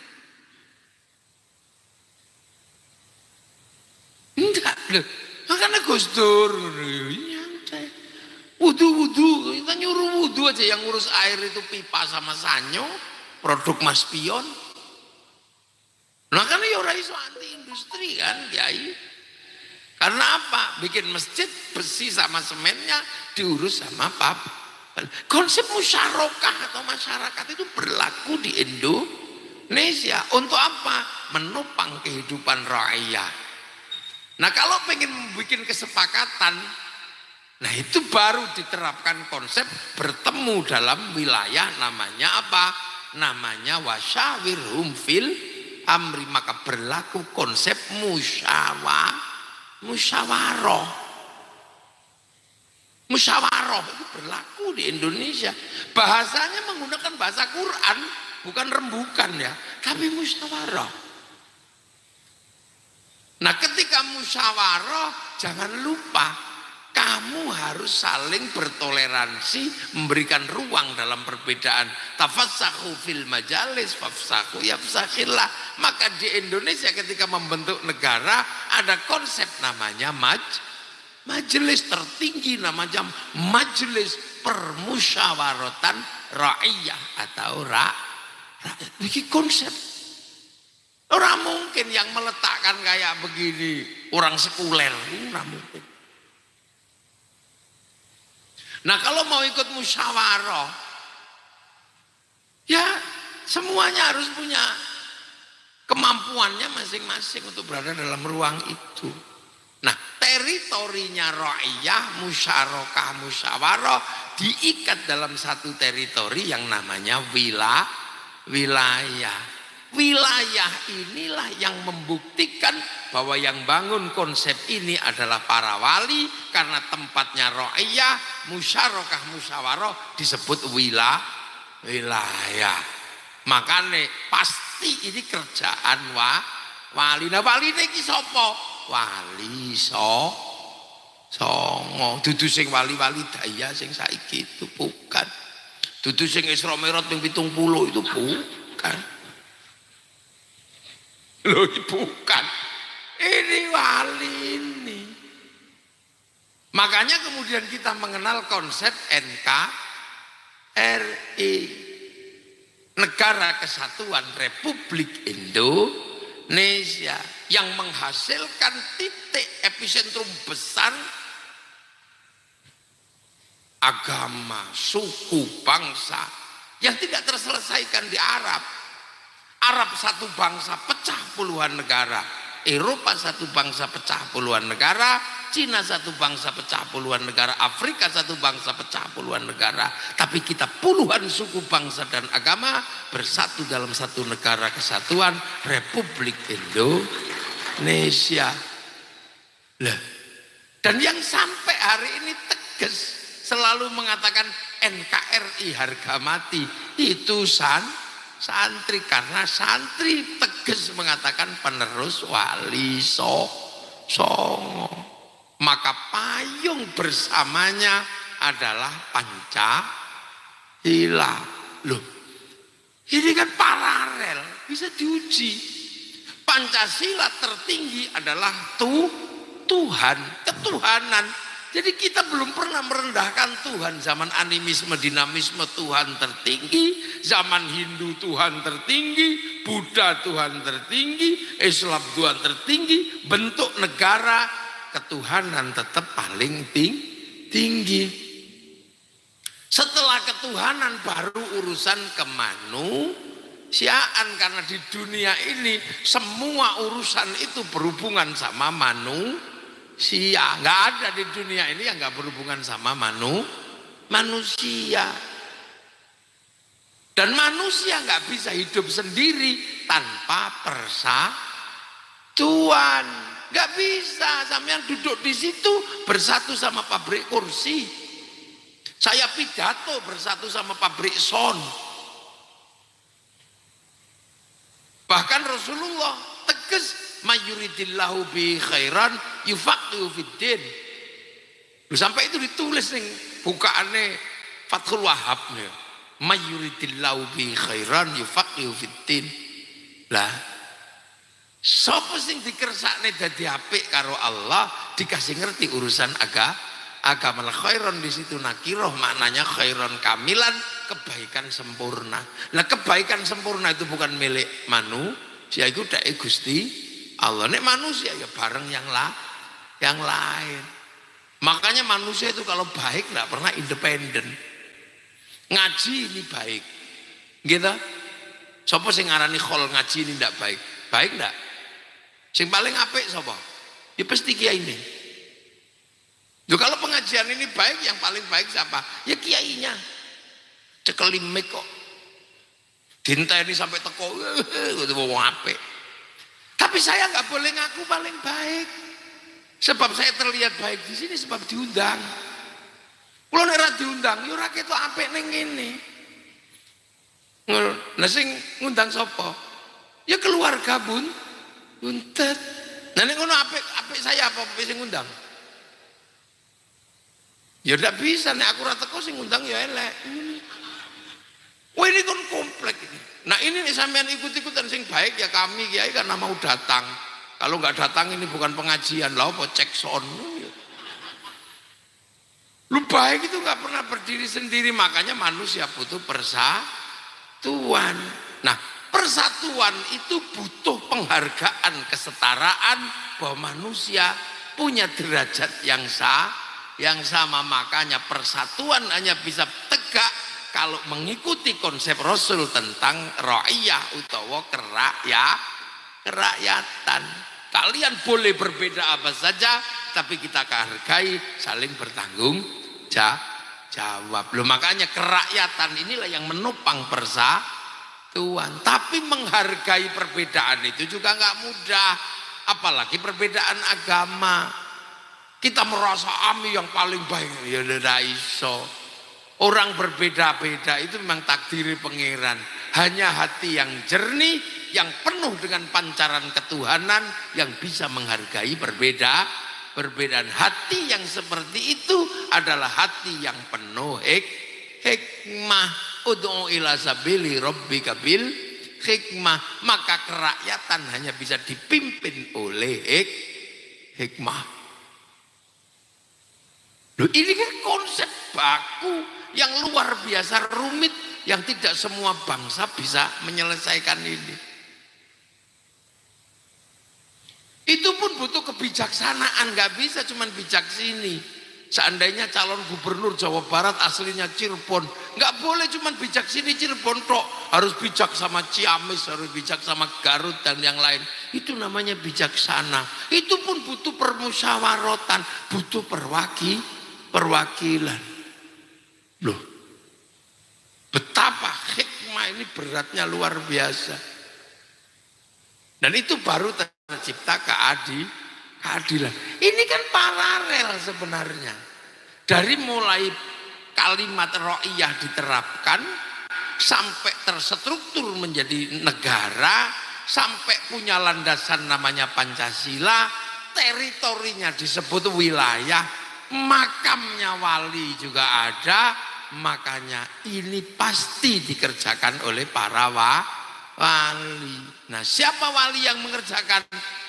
S1: Enggak, loh. Makanya Gus Dur nyantai. Wudu, kita nyuruh wudu aja yang ngurus air itu pipa sama sanyo, produk Mas Pion. Nah kan ya ora iso anti industri kan, Kiai. Karena apa? Bikin masjid besi sama semennya diurus sama konsep musyarakah atau masyarakat itu berlaku di Indonesia. Untuk apa? Menopang kehidupan rakyat. Nah kalau pengen bikin kesepakatan, nah itu baru diterapkan konsep bertemu dalam wilayah namanya apa? Namanya wasyawirhum fil amri. Maka berlaku konsep musyawarah. Musyawarah itu berlaku di Indonesia. Bahasanya menggunakan bahasa Quran, bukan rembukan ya, tapi musyawarah. Nah ketika musyawarah jangan lupa kamu harus saling bertoleransi, memberikan ruang dalam perbedaan. Tafassahu fil majalis fafsahu yafsakhillah. Maka di Indonesia ketika membentuk negara ada konsep namanya majelis tertinggi, namanya majelis permusyawaratan ra'iyah atau rakyat. Ini konsep. Orang mungkin yang meletakkan kayak begini orang sekuler, orang mungkin. Nah kalau mau ikut musyawarah, ya semuanya harus punya kemampuannya masing-masing untuk berada dalam ruang itu. Nah teritorinya ra'iyah, musyawarah diikat dalam satu teritori yang namanya wilayah. Wilayah inilah yang membuktikan bahwa yang bangun konsep ini adalah para wali, karena tempatnya ra'iyah, musyawarah disebut wilayah. Makanya pasti ini kerjaan wali. Nah wali ini sapa? Wali songo. Dudu sing wali-wali daya sing saiki itu bukan. Dudu sing Isra Mi'raj ping 70 itu bukan. Loh bukan, ini wali ini. Makanya kemudian kita mengenal konsep NKRI, Negara Kesatuan Republik Indonesia, yang menghasilkan titik epicentrum besar agama, suku, bangsa yang tidak terselesaikan di Arab. Arab satu bangsa pecah puluhan negara, Eropa satu bangsa pecah puluhan negara, Cina satu bangsa pecah puluhan negara, Afrika satu bangsa pecah puluhan negara. Tapi kita puluhan suku, bangsa dan agama bersatu dalam satu negara kesatuan Republik Indonesia. Lah Dan yang sampai hari ini tegas selalu mengatakan NKRI harga mati itu santri, karena santri tegas mengatakan penerus Wali Songo. Maka payung bersamanya adalah Pancasila. Loh, ini kan paralel, bisa diuji. Pancasila tertinggi adalah Tuhan, ketuhanan. Jadi kita belum pernah merendahkan Tuhan. Zaman animisme, dinamisme Tuhan tertinggi, zaman Hindu Tuhan tertinggi, Buddha Tuhan tertinggi, Islam Tuhan tertinggi, bentuk negara ketuhanan tetap paling tinggi. Setelah ketuhanan baru urusan kemanusiaan, karena di dunia ini semua urusan itu berhubungan sama manusia. Nggak ada di dunia ini yang nggak berhubungan sama manusia. Dan manusia nggak bisa hidup sendiri tanpa persatuan. Nggak bisa. Sama yang duduk di situ bersatu sama pabrik kursi. Saya pidato bersatu sama pabrik son. Bahkan Rasulullah tegas, mayuridillahu bi khairan yufaqihu fiddin. Sampai itu ditulis nih bukaannya Fathul Wahab nih. Mayuridillahu bi khairan yufaqihu fiddin. Lah, sapa sing dikersakne dadi apik karo Allah dikasih ngerti urusan agama. Khairan di situ nakiroh, maknanya khairan kamilan, kebaikan sempurna. Nah, kebaikan sempurna itu bukan milik manusia, itu dari Gusti Allah. Nek manusia ya bareng yang lain. Makanya manusia itu kalau baik tidak pernah independen. Ngaji ini baik, gitu. Sopo sing ngarani khol ngaji ini tidak baik, baik tidak? Sing paling apik sopo? Ya pasti kiai ini. Loh, kalau pengajian ini baik, yang paling baik siapa? Ya kiainya. Cekeli mic kok. Dinta ini sampai teko, itu mau apik. Tapi saya nggak boleh ngaku paling baik. Sebab saya terlihat baik di sini sebab diundang. Kalau nek diundang, yo ora ketok apik ning ngene. Nah sing ngundang sapa? Ya keluarga buntet. Nah nek ngono apik saya apa sing ngundang? Ya tidak bisa, nek aku rata kau sing ngundang ya elek. Wah ini kan kompleks ini. Nah ini nih sampean ikut-ikutan sing baik ya kami kiai karena mau datang. Kalau nggak datang ini bukan pengajian, lah apa cek son. Lu baik itu nggak pernah berdiri sendiri, makanya manusia butuh persatuan. Nah persatuan itu butuh penghargaan, kesetaraan, bahwa manusia punya derajat yang sama. Makanya persatuan hanya bisa tegak kalau mengikuti konsep Rasul tentang ra'iyah utawa kerakyatan. Kalian boleh berbeda apa saja, tapi kita hargai, saling bertanggung jawab. Loh, makanya kerakyatan inilah yang menopang persatuan. Tapi menghargai perbedaan itu juga nggak mudah, apalagi perbedaan agama. Kita merasa ami yang paling baik, ya tidak iso. Orang berbeda-beda itu memang takdiri pangeran. Hanya hati yang jernih, yang penuh dengan pancaran ketuhanan, yang bisa menghargai perbedaan. Hati yang seperti itu adalah hati yang penuh hikmah. Ud'u ila sabili rabbika bil hikmah. Maka kerakyatan hanya bisa dipimpin oleh hikmah. Loh, ini kan konsep baku yang luar biasa rumit, yang tidak semua bangsa bisa menyelesaikan ini. Itu pun butuh kebijaksanaan, nggak bisa cuman bijak sini. Seandainya calon gubernur Jawa Barat aslinya Cirebon, nggak boleh cuman bijak sini Cirebon tok, harus bijak sama Ciamis, harus bijak sama Garut dan yang lain. Itu namanya bijaksana. Itu pun butuh permusyawaratan, butuh perwakilan. Loh, betapa hikmah ini beratnya luar biasa. Dan itu baru tercipta keadilan. Ini kan paralel sebenarnya. Dari mulai kalimat ro'iyah diterapkan sampai terstruktur menjadi negara, sampai punya landasan namanya Pancasila, teritorinya disebut wilayah, makamnya wali juga ada, makanya ini pasti dikerjakan oleh para wali. Nah, siapa wali yang mengerjakan?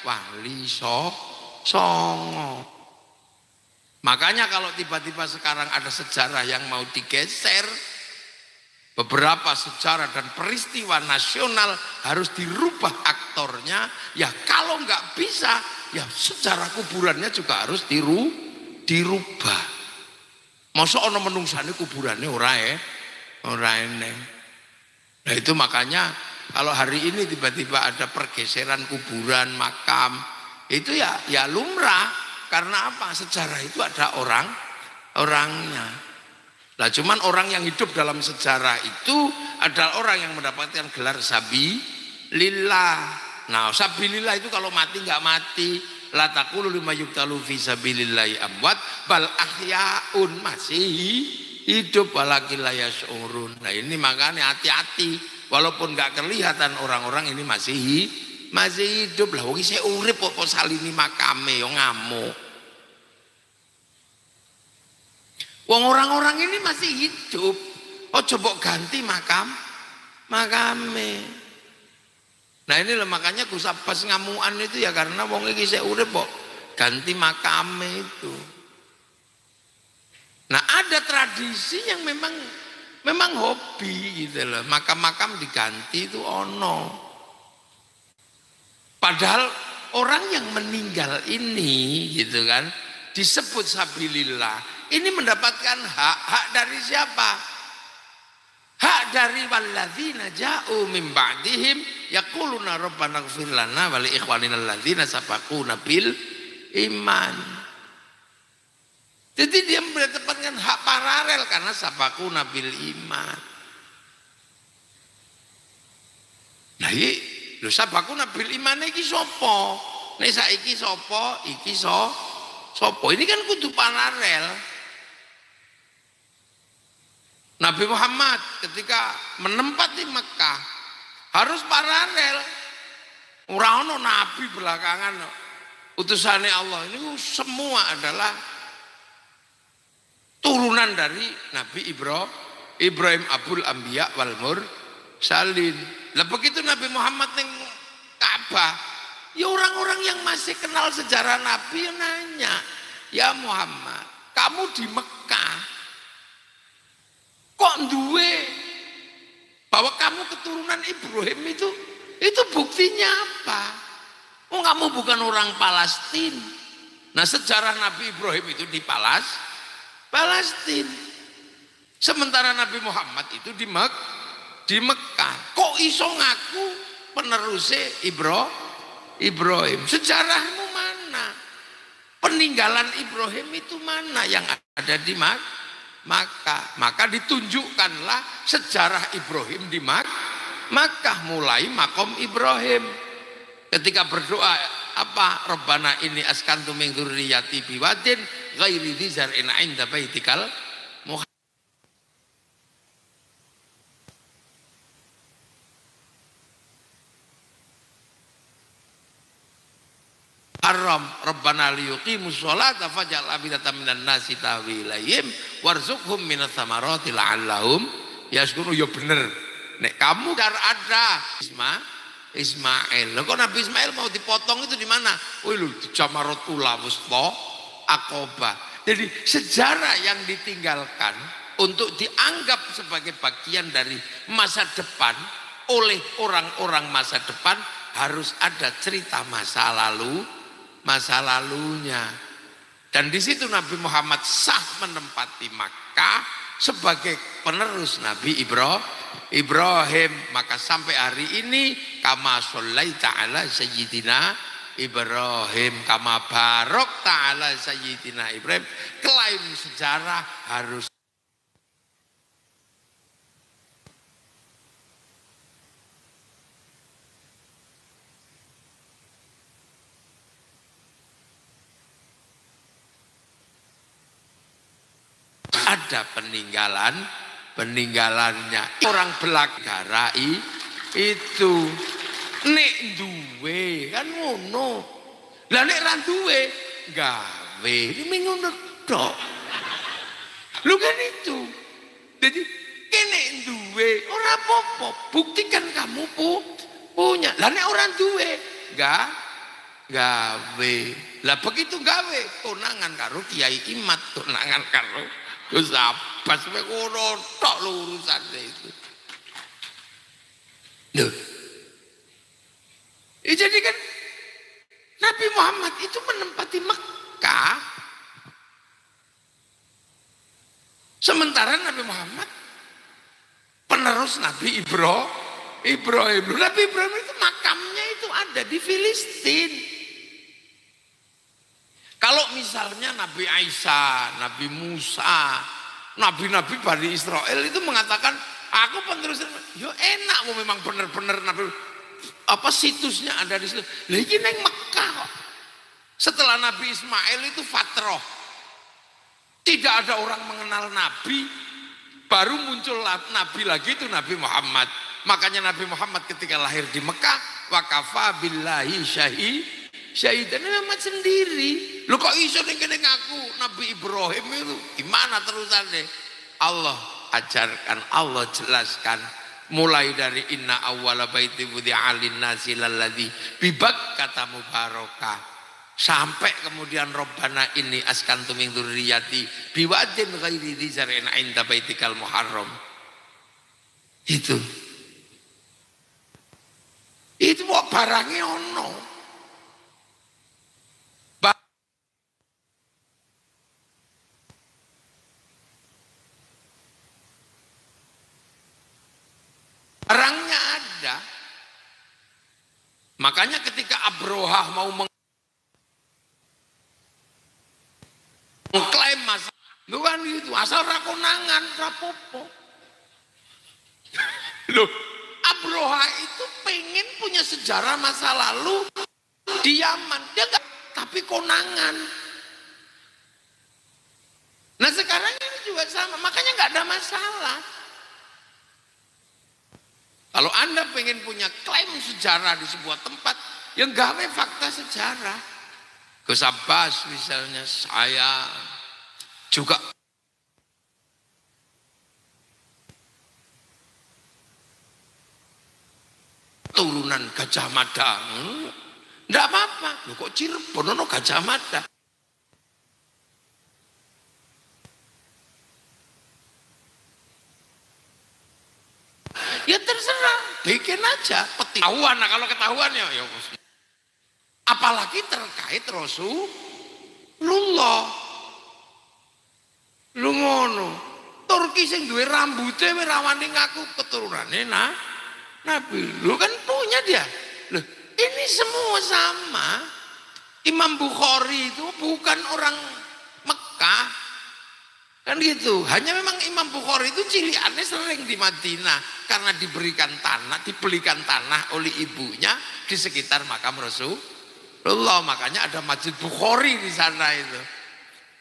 S1: Wali Songo. Makanya kalau tiba-tiba sekarang ada sejarah yang mau digeser, beberapa sejarah dan peristiwa nasional harus dirubah aktornya, ya kalau nggak bisa, ya sejarah kuburannya juga harus dirubah. Masa ono menungsane kuburannya ora ene. Nah itu makanya kalau hari ini tiba-tiba ada pergeseran kuburan, makam, itu ya lumrah. Karena apa? Sejarah itu ada orangnya. Lah cuman orang yang hidup dalam sejarah itu adalah orang yang mendapatkan gelar sabilillah. Nah, sabilillah itu kalau mati nggak mati, la taqulu lima yuqtalu fi sabilillahi amwat bal ahyaun, masih hidup walakin la yash'urun. Nah, ini makanya hati-hati, walaupun nggak kelihatan orang-orang ini masih hidup. Lah wong isih urip kok salini makame yo ngamuk. Wong orang-orang ini masih hidup. Oh coba ganti makame. Nah ini loh makanya Gus Abbas ngamuan itu ya karena wong iki isih urip kok ganti makame itu. Nah ada tradisi yang memang hobi gitu loh. Makam-makam diganti itu ono. Padahal orang yang meninggal ini gitu kan disebut sabilillah, ini mendapatkan hak dari siapa? Hak dari walladzina ja'u min ba'dihim yaquluna rabbana ighfir lana wa li ikhwanina alladzina sabaquna bil iman. Jadi dia mendapatkan hak paralel karena sabaquna bil iman. Nah lho sabaquna bil iman iki sapa? Nek saiki sapa? Iki sapa? Ini kan kudu paralel. Nabi Muhammad ketika menempati Mekah harus paralel. Ora ono nabi belakangan utusane Allah. Ini semua adalah turunan dari Nabi Ibrahim Abul Anbiya wal Mursalin. Lah begitu Nabi Muhammad yang Ka'bah, ya orang-orang yang masih kenal sejarah Nabi yang nanya, ya Muhammad, kamu di Mekah kok duwe bahwa kamu keturunan Ibrahim itu buktinya apa? Oh kamu bukan orang Palestina. Nah sejarah Nabi Ibrahim itu di Palestina. Sementara Nabi Muhammad itu di Mekah. Kok iso ngaku penerusnya Ibrahim? Sejarahmu mana? Peninggalan Ibrahim itu mana yang ada di Maka ditunjukkanlah sejarah Ibrahim di Makkah mulai makom Ibrahim. Ketika berdoa apa? Rabbana inni askantu min dzurriyyati biwadin ghairi dzi zar'in 'inda baitikal haram rabbana liyuqimus sholata faj'al afidatan minan nasi tahwi ilaihim warzuqhum minas thamarati la'allahum yashkurun. Ya bener nek kamu ada Ismail. Lah kok Nabi Ismail mau dipotong itu di mana? Oh lho di Jamaratul Wusta Aqabah. Jadi sejarah yang ditinggalkan untuk dianggap sebagai bagian dari masa depan oleh orang-orang masa depan harus ada cerita masa lalunya. Dan di situ Nabi Muhammad sah menempati Makkah sebagai penerus Nabi Ibrahim. Maka sampai hari ini kama shallaita ala sayyidina Ibrahim kama barok ta'ala sayyidina Ibrahim, klaim sejarah harus ada peninggalannya. Orang belak garai itu nek duwe kan ngono. Lah nek ra duwe gawe iki ngono tok. Lu kan itu. Jadi kene duwe ora apa-apa, buktikan kamu punya. Lah nek orang duwe gawe. Lah begitu gawe tunangan karo Kiai Imat, tunangan karo Gus Abbas, wis ngono tok lho urusane itu. Loh. Jadi kan Nabi Muhammad itu menempati Mekah. Sementara Nabi Muhammad penerus Nabi Ibrahim. Nabi Ibrahim itu makamnya itu ada di Filistin. Kalau misalnya Nabi Isa, Nabi Musa, nabi-nabi Bani Israel itu mengatakan, aku penerus, yo enak, memang benar-benar Nabi, apa situsnya ada di situ. Lah iki neng Mekah kok. Setelah Nabi Ismail itu fatroh, tidak ada orang mengenal Nabi, baru muncul Nabi lagi itu Nabi Muhammad. Makanya Nabi Muhammad ketika lahir di Mekah, wakafa billahi syahidan Muhammad sendiri. Lu kok iso ning kene ngaku Nabi Ibrahim itu gimana terusannya? Allah ajarkan, Allah jelaskan mulai dari inna awwala baiti wudi'a lin-nasi lalladzi bi Bakkata mubarakah sampai kemudian Rabbana inni askantu min dzurriyyati biwadin ghairi dzi zar'in 'inda baitikal muharram. Itu mau barangnya ono. Barangnya ada. Makanya ketika Abrohah mau mengklaim masa lu kan gitu, asal rakonangan rapopo. Loh, Abrohah itu pengen punya sejarah masa lalu di Yaman, dia enggak, tapi konangan. Nah sekarang ini juga sama, makanya nggak ada masalah. Kalau Anda pengen punya klaim sejarah di sebuah tempat, yang gawe fakta sejarah. Gus Abbas misalnya, saya juga turunan Gajah Mada. Enggak apa-apa. Loh kok Cirebon ono Gajah Mada? Ya terserah, bikin aja ketahuan. Nah kalau ketahuan ya apalagi terkait Rasulullah. Lu ngono, Turki sing duwe rambutnya rawani ngaku keturunannya Nabi. Lu kan punya dia. Loh, ini semua sama. Imam Bukhari itu bukan orang Mekah. Kan gitu. Hanya memang Imam Bukhari itu ciliannya sering di Madinah karena diberikan tanah, dibelikan tanah oleh ibunya di sekitar makam Rasulullah. Makanya ada Masjid Bukhari di sana itu.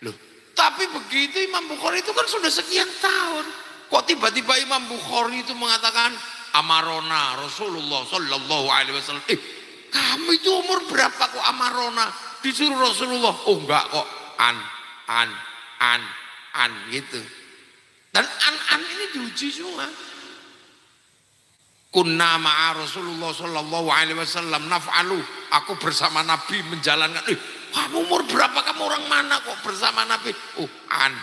S1: Loh, tapi begitu Imam Bukhari itu kan sudah sekian tahun. Kok tiba-tiba Imam Bukhari itu mengatakan amarona Rasulullah sallallahu alaihi wasallam. Kamu itu umur berapa kok amarona disuruh Rasulullah? Oh enggak kok, an gitu. Dan an ini diuji semua. Kunna ma'a Rasulullah sallallahu alaihi wasallam naf'alu. Aku bersama Nabi menjalankan. Kamu umur berapa, kamu orang mana kok bersama Nabi? Oh an.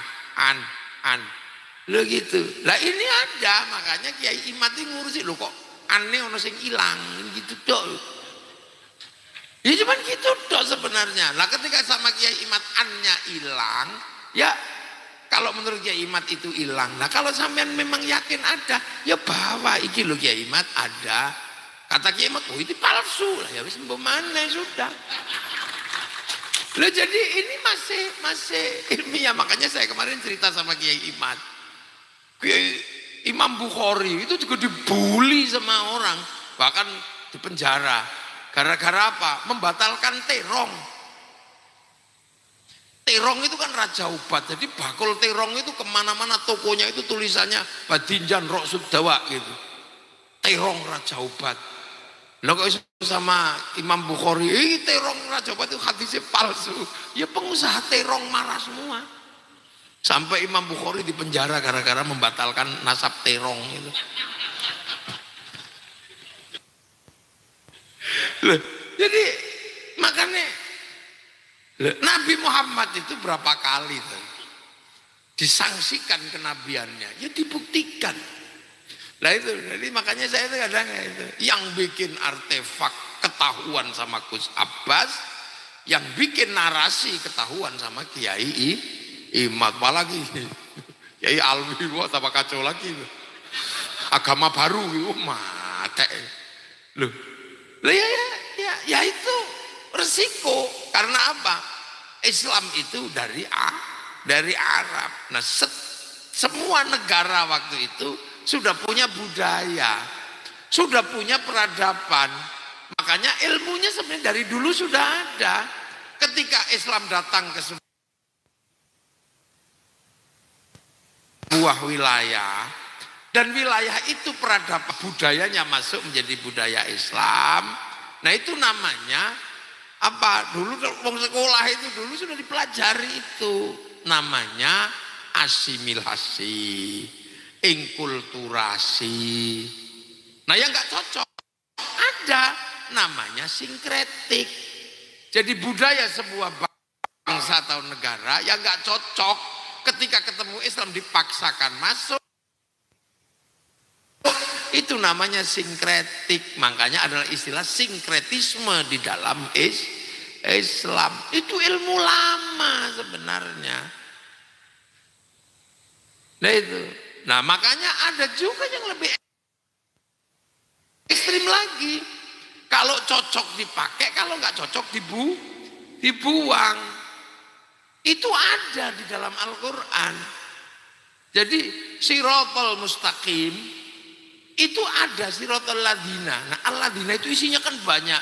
S1: Lo gitu. Lah ini ada, makanya Kiai Imat ini ngurusi lo kok aneh ono sing ilang gitu dok. Ya cuman gitu dok sebenarnya. Lah ketika sama Kiai Imat annya hilang, ya kalau menurut Kiai Imat itu hilang. Nah kalau sampean memang yakin ada, ya bawa iki lo Kiai Imat ada. Kata Kiai Imat, oh itu palsu lah ya wis mana sudah. Lo jadi ini masih ilmiah, makanya saya kemarin cerita sama Kiai Imat. Kiai Imam Bukhari itu juga dibully sama orang, bahkan di penjara. Gara-gara apa? Membatalkan terong. Terong itu kan raja obat, jadi bakul terong itu kemana-mana tokonya itu tulisannya Badinjan Rok Subdawa gitu. Terong raja obat. Lah kok sama Imam Bukhari, terong raja obat itu hadisnya palsu. Ya pengusaha terong marah semua. Sampai Imam Bukhari dipenjara gara-gara membatalkan nasab terong itu. Loh, jadi makanya Nabi Muhammad itu berapa kali tuh disangsikan kenabiannya, ya dibuktikan. Nah itu, jadi makanya saya itu kadang itu yang bikin artefak ketahuan sama Gus Abbas, yang bikin narasi ketahuan sama Kiai Imad, apalagi Kiai Alwi, wah tambah kacau lagi, agama baru, mate, loh, ya itu resiko. Karena apa? Islam itu dari Arab. Nah, semua negara waktu itu sudah punya budaya, sudah punya peradaban. Makanya ilmunya sebenarnya dari dulu sudah ada. Ketika Islam datang ke sebuah wilayah, dan wilayah itu peradaban budayanya masuk menjadi budaya Islam. Nah, itu namanya apa? Dulu wong sekolah itu dulu sudah dipelajari itu, namanya asimilasi, inkulturasi. Nah, yang nggak cocok ada namanya sinkretik. Jadi budaya sebuah bangsa atau negara yang nggak cocok ketika ketemu Islam dipaksakan masuk, itu namanya sinkretik. Makanya adalah istilah sinkretisme di dalam Islam. Itu ilmu lama sebenarnya. Nah itu. Nah makanya ada juga yang lebih ekstrim lagi. Kalau cocok dipakai, kalau nggak cocok dibuang. Itu ada di dalam Al-Quran. Jadi siratal mustaqim itu ada, siratal ladina. Nah al-ladina itu isinya kan banyak.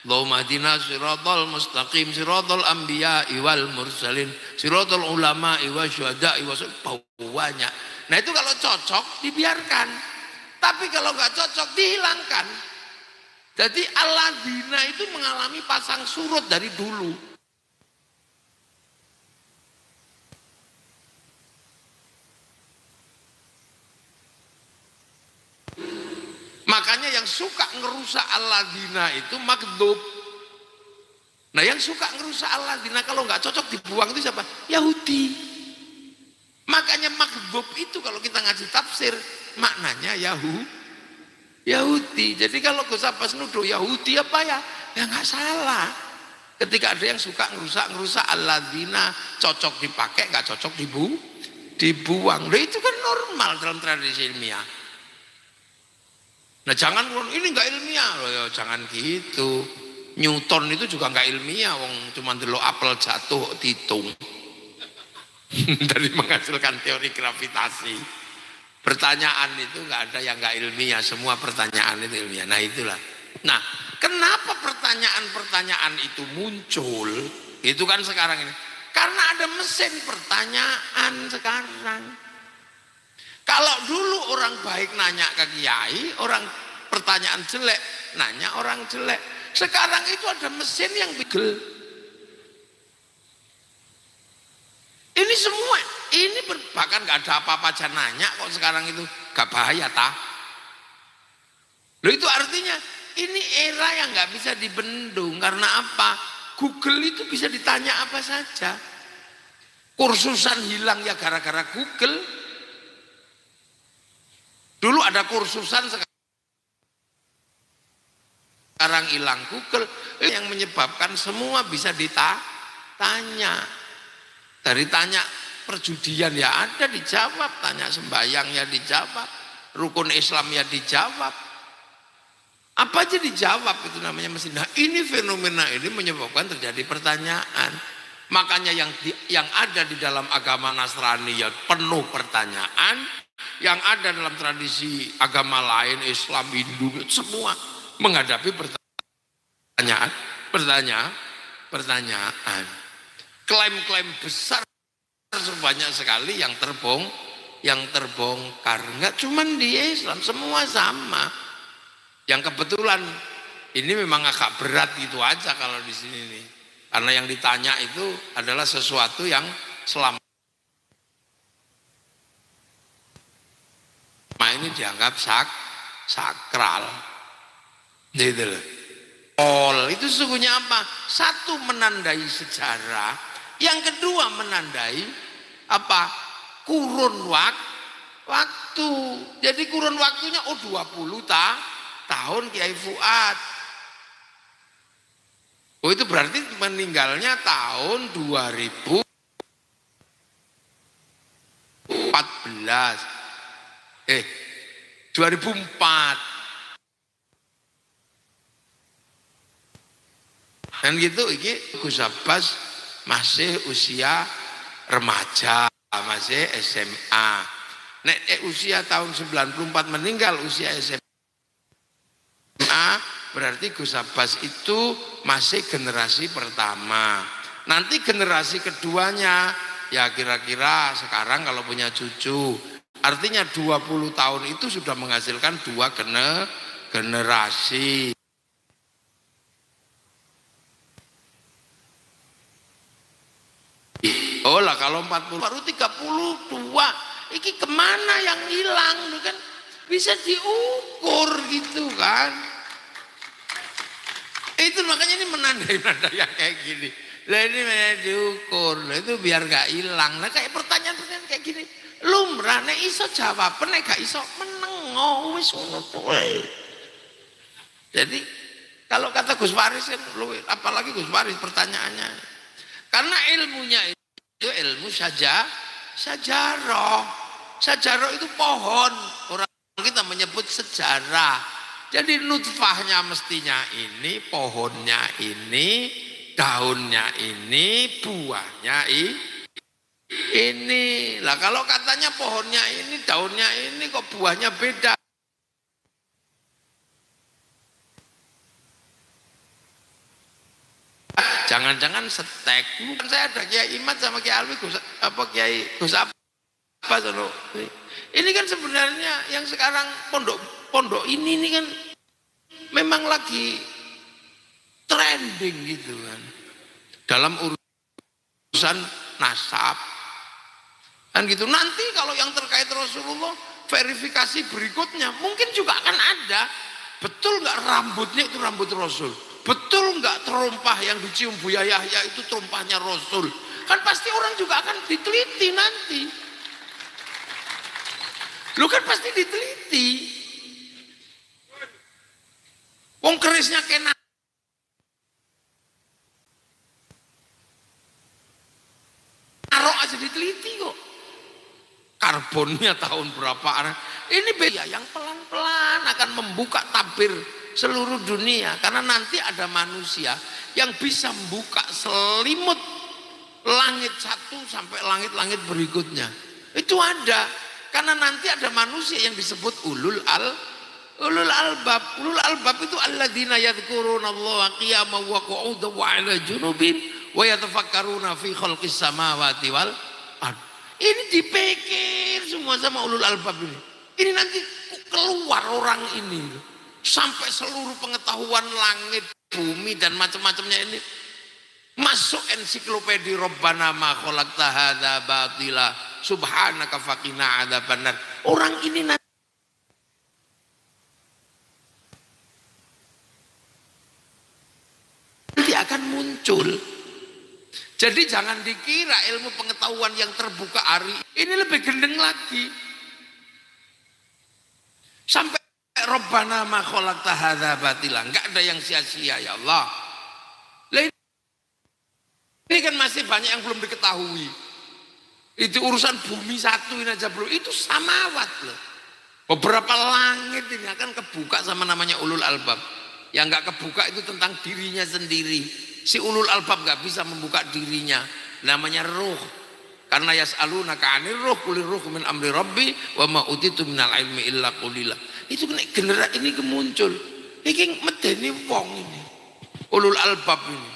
S1: Allahumma hdina siratal mustaqim, siratal anbiya wal mursalin, siratal ulama wa syuhada wa banyak. Nah itu kalau cocok dibiarkan. Tapi kalau nggak cocok dihilangkan. Jadi al-ladina itu mengalami pasang surut dari dulu. Makanya yang suka ngerusak al-ladina itu makdub. Nah yang suka ngerusak al-ladina kalau nggak cocok dibuang itu siapa? Yahudi. Makanya makdub itu kalau kita ngaji tafsir maknanya Yahudi. Jadi kalau Gus Abbas nuduh Yahudi apa ya? Ya nggak salah. Ketika ada yang suka ngerusak al-ladina, cocok dipakai, nggak cocok dibuang. Nah itu kan normal dalam tradisi ilmiah. Nah jangan ini nggak ilmiah loh, ya, jangan gitu. Newton itu juga nggak ilmiah, wong cuma delok apel jatuh dihitung dari menghasilkan teori gravitasi. Pertanyaan itu nggak ada yang nggak ilmiah, semua pertanyaan itu ilmiah. Nah itulah. Nah kenapa pertanyaan-pertanyaan itu muncul? Itu kan sekarang ini karena ada mesin pertanyaan sekarang. Kalau dulu orang baik nanya ke kiai, orang pertanyaan jelek nanya orang jelek. Sekarang itu ada mesin yang bigel. Ini semua, ini bahkan gak ada apa-apa aja nanya kok sekarang itu gak bahaya tah? Loh itu artinya ini era yang gak bisa dibendung. Karena apa? Google itu bisa ditanya apa saja. Kursusan hilang ya gara-gara Google. Dulu ada kursusan, sekarang hilang Google. Yang menyebabkan semua bisa ditanya. Dari tanya perjudian ya ada dijawab, tanya sembahyang ya dijawab, rukun Islam ya dijawab. Apa aja dijawab, itu namanya mesin. Nah ini fenomena ini menyebabkan terjadi pertanyaan. Makanya yang ada di dalam agama Nasrani ya penuh pertanyaan. Yang ada dalam tradisi agama lain, Islam, Hindu, semua menghadapi pertanyaan. Klaim-klaim besar sebanyak sekali yang terbongkar. Enggak cuman di Islam, semua sama. Yang kebetulan ini memang agak berat gitu aja kalau di sini nih. Karena yang ditanya itu adalah sesuatu yang selama ini dianggap sakral. Gitu loh. Itu sesungguhnya apa? Satu, menandai sejarah. Yang kedua, menandai apa? Kurun waktu. Jadi kurun waktunya 20 tahun Kiai Fuad. Itu berarti meninggalnya tahun 2014. Eh, 2004. Dan gitu iki Gus Abbas masih usia remaja, masih SMA. Nek usia tahun 94 meninggal usia SMA, berarti Gus Abbas itu masih generasi pertama. Nanti generasi keduanya ya kira-kira sekarang kalau punya cucu, artinya 20 tahun itu sudah menghasilkan 2 generasi. Oh lah kalau 40 baru 32, iki kemana yang hilang kan bisa diukur gitu kan. Itu makanya ini menandai-nandai yang kayak gini. Lah ini diukur, lah itu biar gak hilang. Nah kayak pertanyaan-pertanyaan kayak gini lumrah, nek iso jawab, nek gak iso menengo wis ngono wae. Jadi kalau kata Gus Faris kan apalagi Gus Faris pertanyaannya. Karena ilmunya itu ilmu sajarah. Sajarah itu pohon. Orang kita menyebut sejarah. Jadi nutfahnya mestinya ini, pohonnya ini, daunnya ini, buahnya ini. Lah kalau katanya pohonnya ini, daunnya ini, kok buahnya beda. Jangan-jangan setek. Bukan saya ada Kiai Imad sama Kiai Alwi, Kiai Gus Abbas. Ini kan sebenarnya yang sekarang pondok ini kan memang lagi trending gitu kan. Dalam urusan nasab. Kan gitu. Nanti kalau yang terkait Rasulullah, verifikasi berikutnya mungkin juga akan ada. Betul nggak rambutnya itu rambut Rasul? Betul nggak terompah yang dicium Buya Yahya itu terompahnya Rasul? Kan pasti orang juga akan diteliti nanti. Lu kan pasti diteliti. Wong kerisnya kena. Narok aja diteliti kok. Karbonnya tahun berapa? Ini beda yang pelan-pelan akan membuka tabir seluruh dunia, karena nanti ada manusia yang bisa membuka selimut langit satu sampai langit-langit berikutnya. Itu ada, karena nanti ada manusia yang disebut ulul albab. Ulul albab itu alladzina yadhkurunallaha qiyaman wa qu'udan wa 'ala junubihim wa yatafakkaruna fi khalqis samawati wal ard. Ini dipikir semua sama ulul albab ini. Ini nanti keluar orang ini sampai seluruh pengetahuan langit, bumi dan macam-macamnya ini masuk ensiklopedia Rabbana ma khalaqta hadza batila subhanaka faqina adzabannar. Orang ini nanti akan muncul. Jadi jangan dikira ilmu pengetahuan yang terbuka hari ini lebih gendeng lagi. Sampai Rabbana ma khalaqta hadza batila, enggak ada yang sia-sia ya Allah. Ini kan masih banyak yang belum diketahui. Itu urusan bumi satu ini aja belum, itu samawat loh. Beberapa langit ini akan kebuka sama namanya ulul albab. Yang enggak kebuka itu tentang dirinya sendiri. Si ulul albab enggak bisa membuka dirinya, namanya ruh. Karena yas'alunaka 'anir ruh qulir ruh min amri rabbi wa ma utitu minal ilmi illa qalila. Itu kena generasi ini kemuncul. Iki medeni wong ini. Ulul albab ini.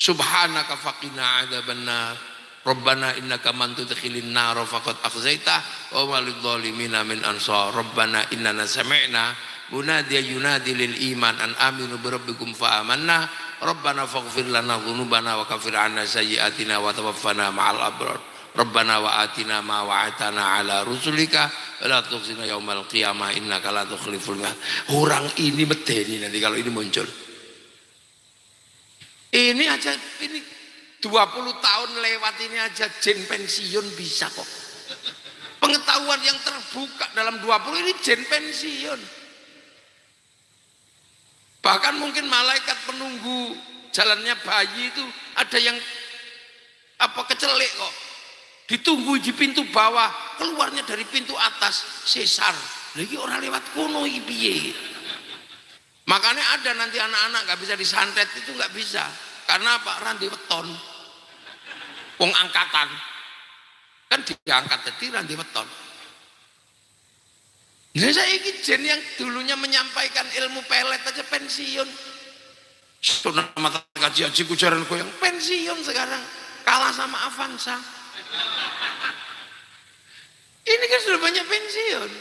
S1: Subhanaka faqina adzabannar. Rabbana innaka man tudkhilin nar faqad akhzaitah wa walidh dhalimina min ansar. Rabbana innana sami'na munadiyan yunadi lil iman an aminu bi rabbikum fa amanna. Rabbana faghfir lana dhunubana wa kaffir 'anna sayyi'atina wa tawaffana ma'al abrar. Rabbana wa atina ma wa'atana ala rusulika wa la tukhzina yaumal qiyamah innaka la tukhliful mi'ad. Orang ini medeni nanti kalau ini muncul. Ini aja, ini 20 tahun lewat ini aja jin pensiun bisa kok. Pengetahuan yang terbuka dalam 20 ini jin pensiun. Bahkan mungkin malaikat penunggu jalannya bayi itu ada yang kecelik kok. Ditunggu di pintu bawah, keluarnya dari pintu atas sesar. Lagi orang lewat kono iki piye? Makanya ada nanti anak-anak nggak bisa disantet, itu nggak bisa. Karena apa? Randi weton. Wong angkatan. Kan diangkat jadi randi weton. Nah, saya ini jen yang dulunya menyampaikan ilmu pelet aja pensiun. Sunan mata kaji aji kujaran yang pensiun sekarang. Kalah sama Avanza. Ini kan sudah banyak pensiun.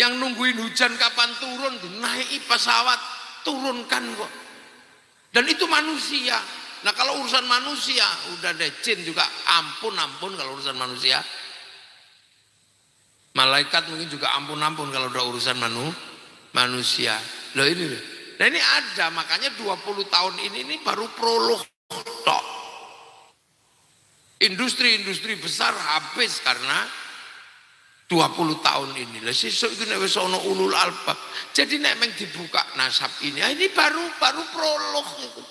S1: Yang nungguin hujan kapan turun, naiki pesawat, turunkan kok. Dan itu manusia. Nah kalau urusan manusia, udah deh jin juga ampun kalau urusan manusia. Malaikat mungkin juga ampun kalau udah urusan manusia. Loh ini loh. Nah ini ada, makanya 20 tahun ini baru prolog tok. Industri-industri besar habis karena 20 tahun ini. Lah sesuk iki nek wis ana ulul albab. Jadi nek meng dibuka nasab ini baru prolog itu.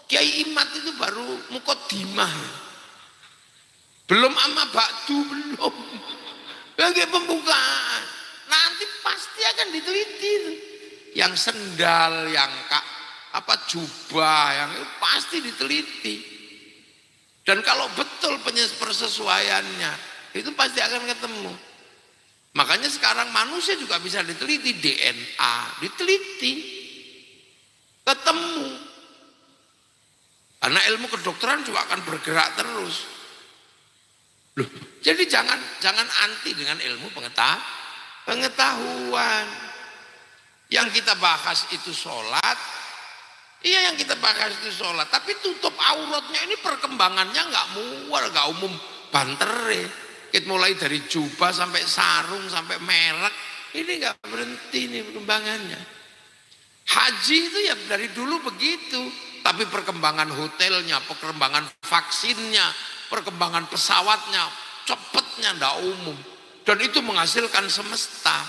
S1: Kiai Imat itu baru mukodimah. Belum amma ba'du belum. Lagi pembukaan. Nanti pasti akan diteliti. Yang sendal, yang jubah, yang itu pasti diteliti. Dan kalau betul persesuaiannya, itu pasti akan ketemu. Makanya sekarang manusia juga bisa diteliti, DNA, diteliti, ketemu. Karena ilmu kedokteran juga akan bergerak terus. Loh, jadi jangan anti dengan ilmu pengetahuan. Yang kita bahas itu sholat, iya yang kita bahas itu sholat, tapi tutup auratnya ini perkembangannya nggak muar, nggak umum bantere. Kita mulai dari jubah sampai sarung sampai merek, ini nggak berhenti nih perkembangannya. Haji itu ya dari dulu begitu, tapi perkembangan hotelnya, perkembangan vaksinnya, perkembangan pesawatnya, cepetnya nggak umum. Dan itu menghasilkan semesta.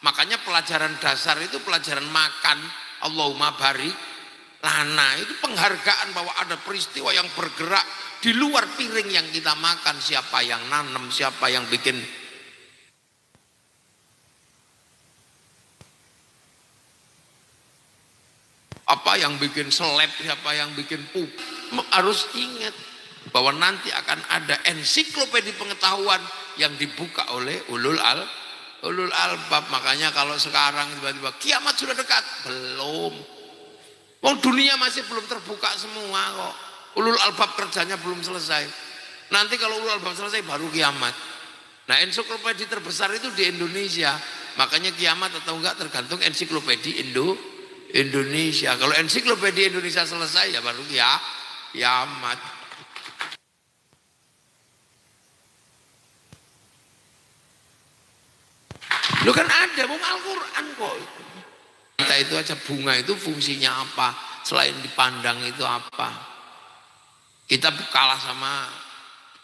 S1: Makanya pelajaran dasar itu pelajaran makan, Allahumma barik lana, itu penghargaan bahwa ada peristiwa yang bergerak di luar piring yang kita makan. Siapa yang nanam, siapa yang bikin yang bikin seleb, siapa yang bikin pup. Harus ingat bahwa nanti akan ada ensiklopedia pengetahuan yang dibuka oleh ulul albab. Makanya kalau sekarang tiba-tiba kiamat sudah dekat, belum. Wong dunia masih belum terbuka semua kok. Ulul albab kerjanya belum selesai. Nanti kalau ulul albab selesai baru kiamat. Nah ensiklopedia terbesar itu di Indonesia. Makanya kiamat atau enggak tergantung ensiklopedia Indonesia. Kalau ensiklopedia Indonesia selesai ya baru kiamat. Lo kan ada mau Al-Quran kok. Kita itu aja bunga itu fungsinya apa? Selain dipandang itu apa? Kita kalah sama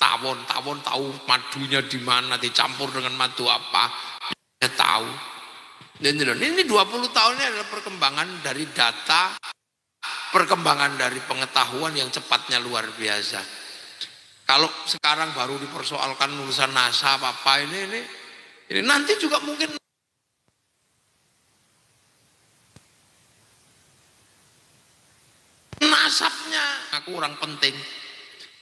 S1: tawon tahu madunya di mana, dicampur dengan madu apa? Dia tahu. Ini 20 tahunnya adalah perkembangan dari data, perkembangan dari pengetahuan yang cepatnya luar biasa. Kalau sekarang baru dipersoalkan urusan NASA apa ini nanti juga mungkin nasabnya aku kurang penting.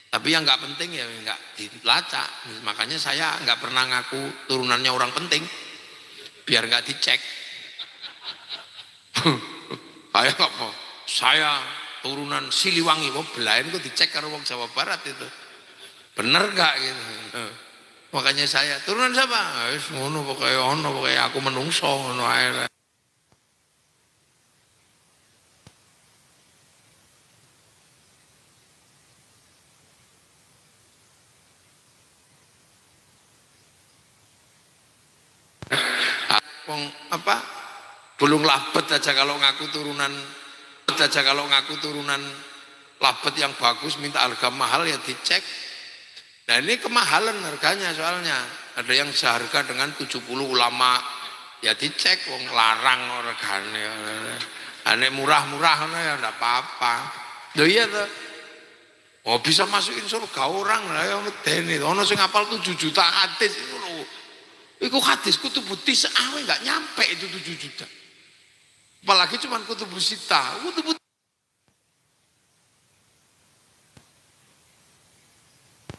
S1: Tapi yang nggak penting ya nggak dilacak. Makanya saya nggak pernah ngaku turunannya orang penting, biar nggak dicek. Saya nggak mau. Saya turunan Siliwangi, mau belain kok dicek karo wong Jawa Barat itu. Bener gak gitu. Makanya saya turunan siapa? Wis ngono pokoke ono pokoke aku menungso ngono ae. Wong apa? Bulung labet aja kalau ngaku turunan labet yang bagus minta harga mahal ya dicek. Nah ini kemahalan harganya soalnya. Ada yang seharga dengan 70 ulama ya dicek wong larang regane. Ane murah-murah ya enggak apa-apa. Lho iya tuh. Oh bisa masukin surga orang lah ya medeni. Ono sing ngapal 7 juta hadis itu lho. Iku hadis kutubu tis'ah enggak nyampe itu 7 juta. Apalagi cuman kutubu sita. Kutubu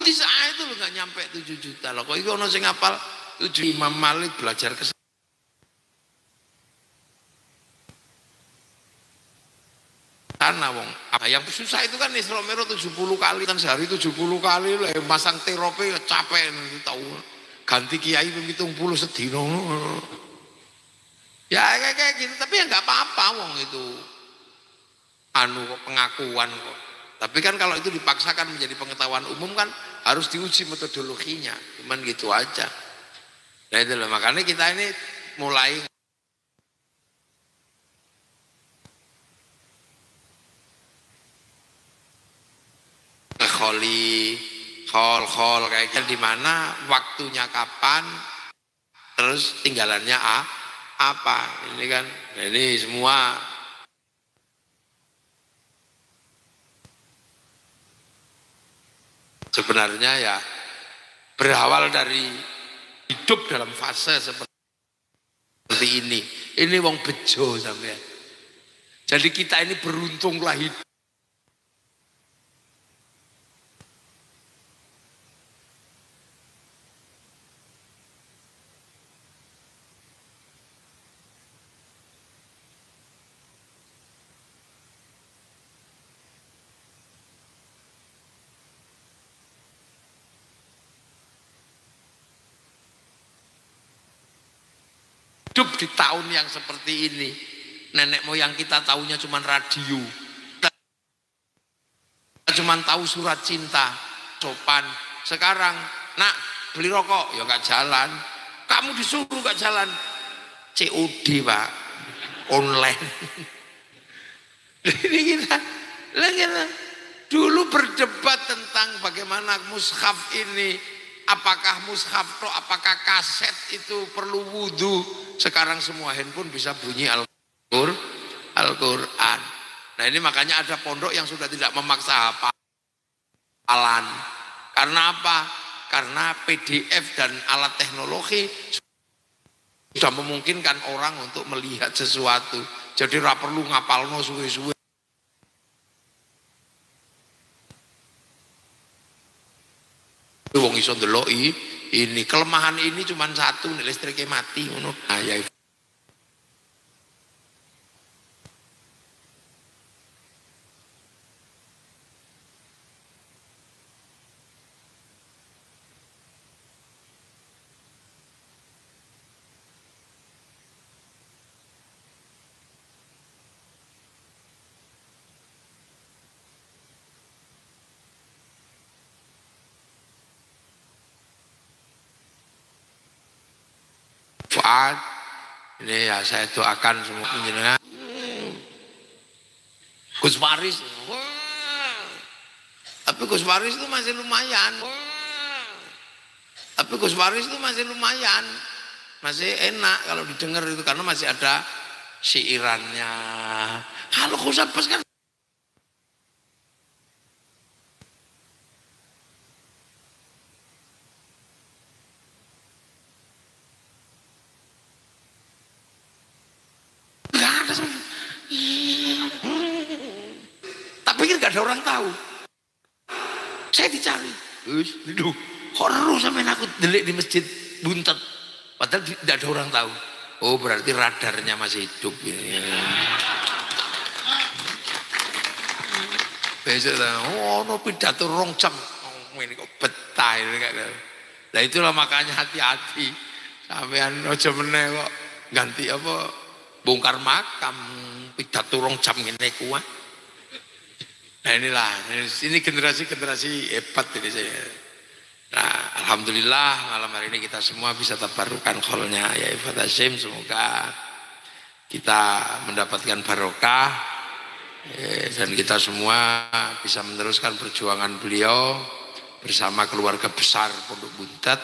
S1: tis'ah itu lho enggak nyampe 7 juta. Loh kok iku ono sing ngapal 7 Imam Malik belajar ke sana wong. Yang susah itu kan Isra Mi'raj 70 kali kan sehari 70 kali lah masang terope capek tahu. Ganti kiai 70 sedina. Ya kayak gitu tapi ya enggak apa-apa wong itu. Anu kok pengakuan kok. Tapi kan kalau itu dipaksakan menjadi pengetahuan umum kan harus diuji metodologinya. Cuman gitu aja. Nah itu loh makanya kita ini mulai khol kayak di mana waktunya kapan terus tinggalannya apa ini kan nah, ini semua sebenarnya ya berawal dari hidup dalam fase seperti ini wong bejo sampai jadi kita ini beruntunglah hidup di tahun yang seperti ini. Nenek moyang kita tahunya cuma radio, kita cuma tahu surat cinta sopan. Sekarang nak beli rokok ya gak jalan, kamu disuruh gak jalan, COD pak, online. Ini kita dulu berdebat tentang bagaimana mushaf ini, apakah mushaf atau apakah kaset itu perlu wudhu. Sekarang semua handphone bisa bunyi Al-Quran. Nah ini makanya ada pondok yang sudah tidak memaksa hafalan. Karena apa? Karena PDF dan alat teknologi sudah memungkinkan orang untuk melihat sesuatu. Jadi ora perlu ngapalno suwe-suwe. Wong iso ndeloki ini kelemahan ini cuma satu nih listriknya mati ngono ya Fuad ini ya saya doakan semua penjenengan Gus Faris tapi Gus Faris itu masih lumayan masih enak kalau didengar itu karena masih ada siirannya. Kalau Gus Abbas kan tapi kan gak ada orang tahu. Saya dicari, horor sampai aku delik di masjid buntet, padahal tidak ada orang tahu. Oh berarti radarnya masih hidup. Besok no pidato 2 jam. Ini kok betah ini kan. Nah itulah makanya hati-hati. Sampean aja meneh kok ganti apa bongkar makam pidato 2 jam ngene kuwi. Nah inilah, ini generasi-generasi hebat ini saya. Nah alhamdulillah malam hari ini kita semua bisa tabarukan kholnya ya Ifat Hashim. Semoga kita mendapatkan barokah dan kita semua bisa meneruskan perjuangan beliau bersama keluarga besar Pondok Buntet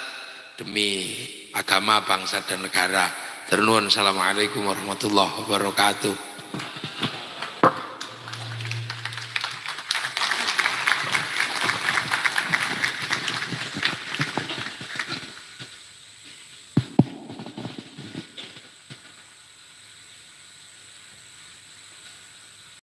S1: demi agama, bangsa dan negara. Ternuhun. Assalamualaikum warahmatullahi wabarakatuh.